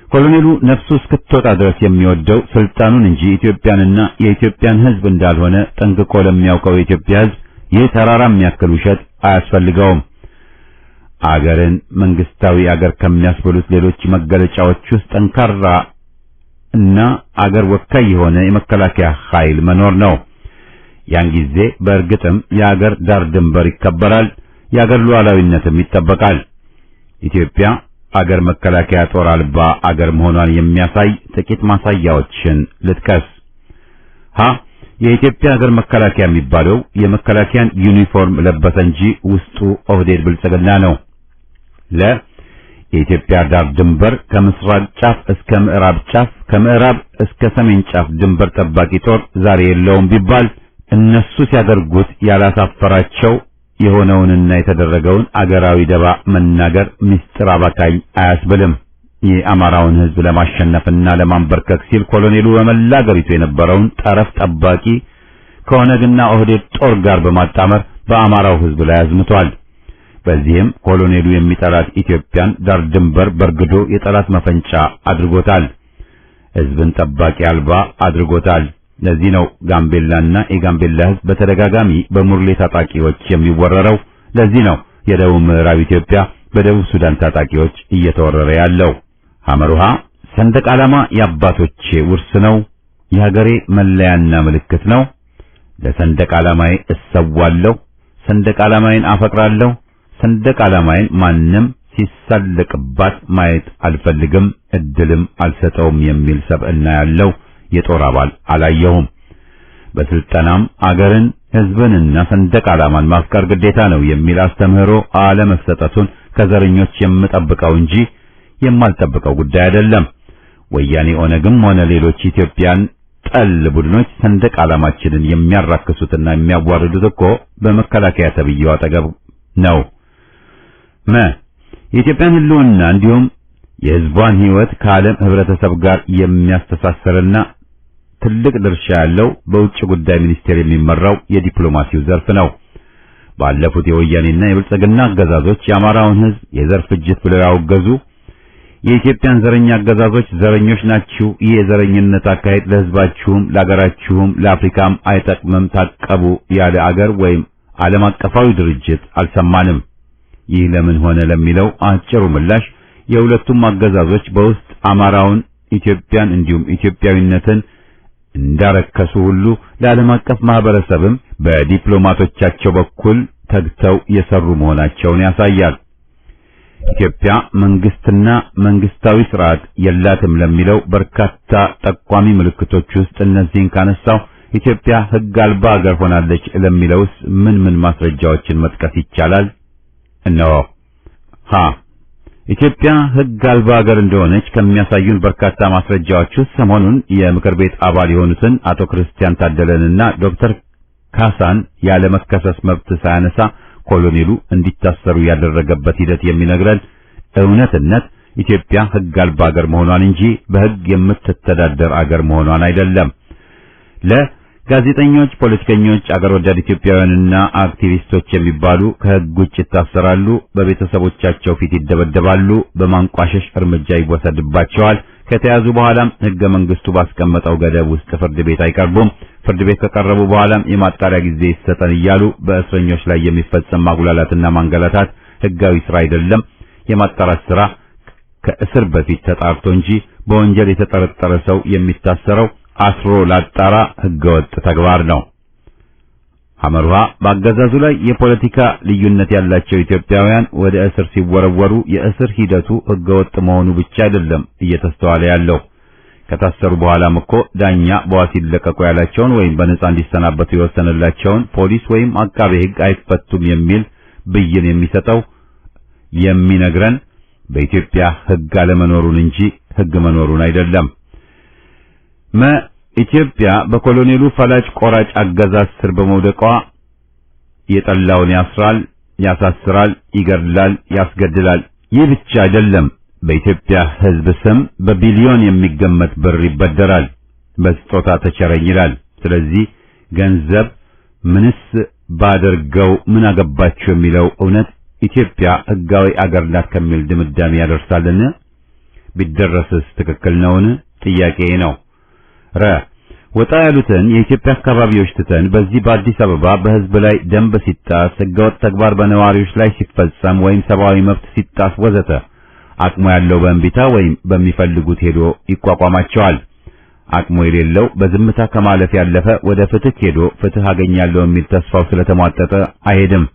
ኮሎኔሉ ነፍሱ እስክትወጣ ድረስ የሚወደው ስልጣኑን እንጂ ኢትዮጵያንና የኢትዮጵያን ህዝብ እንዳልሆነ ጠንቅቆ ለሚያውቀው የኢትዮጵያ ህዝብ ይህ ተራራ የሚያክል ውሸት አያስፈልገውም። አገርን መንግስታዊ አገር ከሚያስብሉት ሌሎች መገለጫዎች ውስጥ ጠንካራ እና አገር ወካይ የሆነ የመከላከያ ኃይል መኖር ነው። ያን ጊዜ በእርግጥም የአገር ዳር ድንበር ይከበራል፣ የአገር ሉዓላዊነትም ይጠበቃል። ኢትዮጵያ አገር መከላከያ ጦር አልባ አገር መሆኗን የሚያሳይ ጥቂት ማሳያዎችን ልጥቀስ። የኢትዮጵያ አገር መከላከያ የሚባለው የመከላከያን ዩኒፎርም ለበሰ እንጂ ውስጡ ኦህዴድ ብልጽግና ነው። የኢትዮጵያ ዳር ድንበር ከምስራቅ ጫፍ እስከ ምዕራብ ጫፍ፣ ከምዕራብ እስከ ሰሜን ጫፍ ድንበር ጠባቂ ጦር ዛሬ የለውም ቢባል እነሱ ሲያደርጉት ያላሳፈራቸው የሆነውንና የተደረገውን አገራዊ ደባ መናገር ምስጢር አባካኝ አያስብልም። የአማራውን ህዝብ ለማሸነፍና ለማንበርከክ ሲል ኮሎኔሉ በመላ አገሪቱ የነበረውን ጠረፍ ጠባቂ ከኦነግና ኦህዴድ ጦር ጋር በማጣመር በአማራው ህዝብ ላይ አዝምቷል። በዚህም ኮሎኔሉ የሚጠላት ኢትዮጵያን ዳር ድንበር በርግዶ የጠላት መፈንጫ አድርጎታል። ህዝብን ጠባቂ አልባ አድርጎታል። ለዚህ ነው ጋምቤላና የጋምቤላ ህዝብ በተደጋጋሚ በሙርሌ ታጣቂዎች የሚወረረው። ለዚህ ነው የደቡብ ምዕራብ ኢትዮጵያ በደቡብ ሱዳን ታጣቂዎች እየተወረረ ያለው። ሐመሩሃ ሰንደቅ ዓላማ የአባቶቼ ውርስ ነው፣ የሀገሬ መለያና ምልክት ነው። ለሰንደቅ ዓላማዬ እሰዋለሁ፣ ሰንደቅ ዓላማዬን አፈቅራለሁ፣ ሰንደቅ ዓላማዬን ማንም ሲሳለቅባት ማየት አልፈልግም፣ እድልም አልሰጠውም የሚል ሰብዕና ያለው የጦር አባል አላየሁም። በስልጠናም አገርን ህዝብንና ሰንደቅ ዓላማን ማፍቀር ግዴታ ነው የሚል አስተምህሮ አለመሰጠቱን ከዘረኞች የምጠብቀው እንጂ የማልጠብቀው ጉዳይ አይደለም። ወያኔ ኦነግም ሆነ ሌሎች ኢትዮጵያን ጠል ቡድኖች ሰንደቅ ዓላማችንን የሚያራክሱትና የሚያዋርዱት እኮ በመከላከያ ተብዬው አጠገብ ነው። የኢትዮጵያን ህልውና እንዲሁም የሕዝቧን ሕይወት ከዓለም ህብረተሰብ ጋር የሚያስተሳሰርና ትልቅ ድርሻ ያለው በውጭ ጉዳይ ሚኒስቴር የሚመራው የዲፕሎማሲው ዘርፍ ነው። ባለፉት የወያኔና የብልጽግና አገዛዞች የአማራውን ሕዝብ የዘር ፍጅት ብለው ያወገዙ፣ የኢትዮጵያን ዘረኛ አገዛዞች ዘረኞች ናችሁ፣ ይህ የዘረኝነት አካሄድ ለሕዝባችሁም ለአገራችሁም ለአፍሪካም አይጠቅምም፣ ታቀቡ ያለ አገር ወይም ዓለም አቀፋዊ ድርጅት አልሰማንም። ይህ ለምን ሆነ ለሚለው አጭሩ ምላሽ የሁለቱም አገዛዞች በውስጥ አማራውን፣ ኢትዮጵያን እንዲሁም ኢትዮጵያዊነትን እንዳረከሱ ሁሉ ለዓለም አቀፍ ማህበረሰብም በዲፕሎማቶቻቸው በኩል ተግተው የሰሩ መሆናቸውን ያሳያል። ኢትዮጵያ መንግስትና መንግስታዊ ስርዓት የላትም ለሚለው በርካታ ጠቋሚ ምልክቶች ውስጥ እነዚህን ካነሳው ኢትዮጵያ ሕግ አልባ ሀገር ሆናለች ለሚለውስ ምን ማስረጃዎችን መጥቀስ ይቻላል? እነሆ። ኢትዮጵያ ሕግ አልባ ሀገር እንደሆነች ከሚያሳዩን በርካታ ማስረጃዎች ውስጥ ሰሞኑን የምክር ቤት አባል የሆኑትን አቶ ክርስቲያን ታደለንና ዶክተር ካሳን ያለ መከሰስ መብት ሳያነሳ ኮሎኔሉ እንዲታሰሩ ያደረገበት ሂደት የሚነግረን እውነትነት ኢትዮጵያ ሕግ አልባ ሀገር መሆኗን እንጂ በሕግ የምትተዳደር አገር መሆኗን አይደለም። ለጋዜጠኞች፣ ፖለቲከኞች፣ አገር ወዳድ ኢትዮጵያውያንና አክቲቪስቶች የሚባሉ ከሕግ ውጭ ይታሰራሉ፣ በቤተሰቦቻቸው ፊት ይደበደባሉ፣ በማንቋሸሽ እርምጃ ይወሰድባቸዋል። ከተያዙ በኋላም ሕገ መንግስቱ ባስቀመጠው ገደብ ውስጥ ፍርድ ቤት አይቀርቡም። ፍርድ ቤት ከቀረቡ በኋላም የማጣሪያ ጊዜ ይሰጠን እያሉ በእስረኞች ላይ የሚፈጸም ማጉላላትና ማንገላታት ሕጋዊ ስራ አይደለም። የማጣራት ስራ ከእስር በፊት ተጣርቶ እንጂ በወንጀል የተጠረጠረ ሰው የሚታሰረው አስሮ ላጣራ ሕገወጥ ተግባር ነው። ሐመርሃ በአገዛዙ ላይ የፖለቲካ ልዩነት ያላቸው ኢትዮጵያውያን ወደ እስር ሲወረወሩ የእስር ሂደቱ ሕገወጥ መሆኑ ብቻ አይደለም እየተስተዋለ ያለው። ከታሰሩ በኋላም እኮ ዳኛ በዋስ ይለቀቁ ያላቸውን ወይም በነጻ እንዲሰናበቱ የወሰነላቸውን ፖሊስ ወይም አቃቤ ሕግ አይፈቱም የሚል ብይን የሚሰጠው የሚነግረን በኢትዮጵያ ሕግ አለመኖሩን እንጂ ሕግ መኖሩን አይደለም። ኢትዮጵያ በኮሎኔሉ ፈላጭ ቆራጭ አገዛዝ ስር በመውደቋ የጠላውን ያስራል፣ ያሳስራል፣ ይገድላል፣ ያስገድላል። ይህ ብቻ አይደለም። በኢትዮጵያ ሕዝብ ስም በቢሊዮን የሚገመት ብር ይበደራል፣ በስጦታ ተቸረኝ ይላል። ስለዚህ ገንዘብ ምንስ ባደርገው ምን አገባችሁ የሚለው እውነት ኢትዮጵያ ሕጋዊ አገር ናት ከሚል ድምዳሜ ያደርሳልን? ቢደረስስ ትክክል ነውን? ጥያቄ ነው። ወጣ ያሉትን የኢትዮጵያ አካባቢዎች ትተን በዚህ በአዲስ አበባ በሕዝብ ላይ ደንብ ሲጣስ፣ ሕገወጥ ተግባር በነዋሪዎች ላይ ሲፈጸም ወይም ሰብአዊ መብት ሲጣስ ወዘተ አቅሙ ያለው በእንቢታ ወይም በሚፈልጉት ሄዶ ይቋቋማቸዋል። አቅሙ የሌለው በዝምታ ከማለፍ ያለፈ ወደ ፍትህ ሄዶ ፍትህ አገኛለሁ የሚል ተስፋው ስለተሟጠጠ አይሄድም።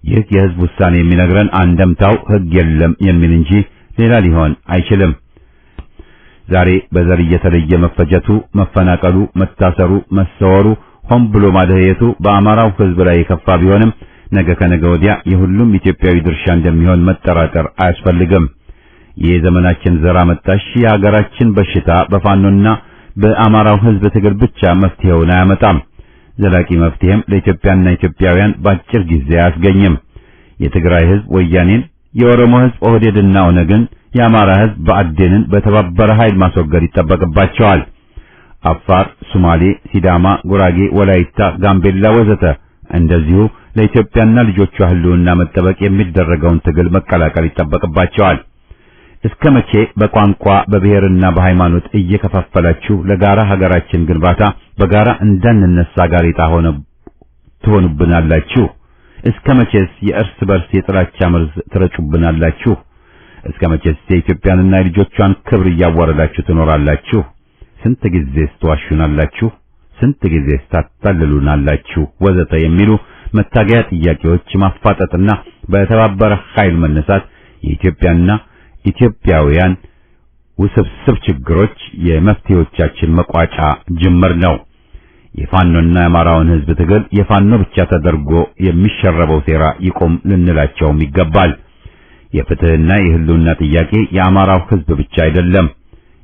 ይህ የሕዝብ ውሳኔ የሚነግረን አንደምታው ሕግ የለም የሚል እንጂ ሌላ ሊሆን አይችልም። ዛሬ በዘር እየተለየ መፈጀቱ፣ መፈናቀሉ፣ መታሰሩ፣ መሰወሩ፣ ሆን ብሎ ማደህየቱ በአማራው ሕዝብ ላይ የከፋ ቢሆንም ነገ ከነገ ወዲያ የሁሉም ኢትዮጵያዊ ድርሻ እንደሚሆን መጠራጠር አያስፈልግም። ይህ ዘመናችን ዘር አመጣሽ የሀገራችን በሽታ በፋኖና በአማራው ሕዝብ ትግል ብቻ መፍትሄውን አያመጣም። ዘላቂ መፍትሄም ለኢትዮጵያና ኢትዮጵያውያን በአጭር ጊዜ አያስገኝም። የትግራይ ሕዝብ ወያኔን፣ የኦሮሞ ሕዝብ ኦህዴድና ኦነግን፣ የአማራ ሕዝብ ብአዴንን በተባበረ ኃይል ማስወገድ ይጠበቅባቸዋል። አፋር፣ ሶማሌ፣ ሲዳማ፣ ጉራጌ፣ ወላይታ፣ ጋምቤላ ወዘተ እንደዚሁ ለኢትዮጵያና ልጆቿ ህልውና መጠበቅ የሚደረገውን ትግል መቀላቀል ይጠበቅባቸዋል። እስከ መቼ በቋንቋ በብሔርና በሃይማኖት እየከፋፈላችሁ ለጋራ ሀገራችን ግንባታ በጋራ እንዳንነሳ ጋሬጣ ትሆኑብናላችሁ? እስከ መቼስ የእርስ በርስ የጥላቻ መርዝ ትረጩብናላችሁ? እስከ መቼስ የኢትዮጵያንና የልጆቿን ክብር እያዋረዳችሁ ትኖራላችሁ? ስንት ጊዜስ ትዋሹናላችሁ? ስንት ጊዜስ ታታልሉናላችሁ? ወዘተ የሚሉ መታገያ ጥያቄዎች ማፋጠጥና በተባበረ ኃይል መነሳት የኢትዮጵያና ኢትዮጵያውያን ውስብስብ ችግሮች የመፍትሄዎቻችን መቋጫ ጅምር ነው። የፋኖና የአማራውን ሕዝብ ትግል የፋኖ ብቻ ተደርጎ የሚሸረበው ሴራ ይቆም ልንላቸውም ይገባል። የፍትህና የህልውና ጥያቄ የአማራው ሕዝብ ብቻ አይደለም፣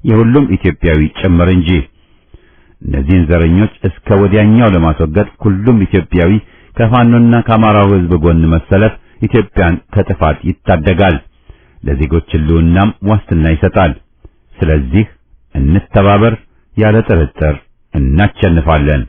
የሁሉም ኢትዮጵያዊ ጭምር እንጂ። እነዚህን ዘረኞች እስከ ወዲያኛው ለማስወገድ ሁሉም ኢትዮጵያዊ ከፋኖና ከአማራው ሕዝብ ጎን መሰለፍ ኢትዮጵያን ከጥፋት ይታደጋል። ለዜጎች ሕልውናም ዋስትና ይሰጣል። ስለዚህ እንተባበር፣ ያለ ጥርጥር እናሸንፋለን።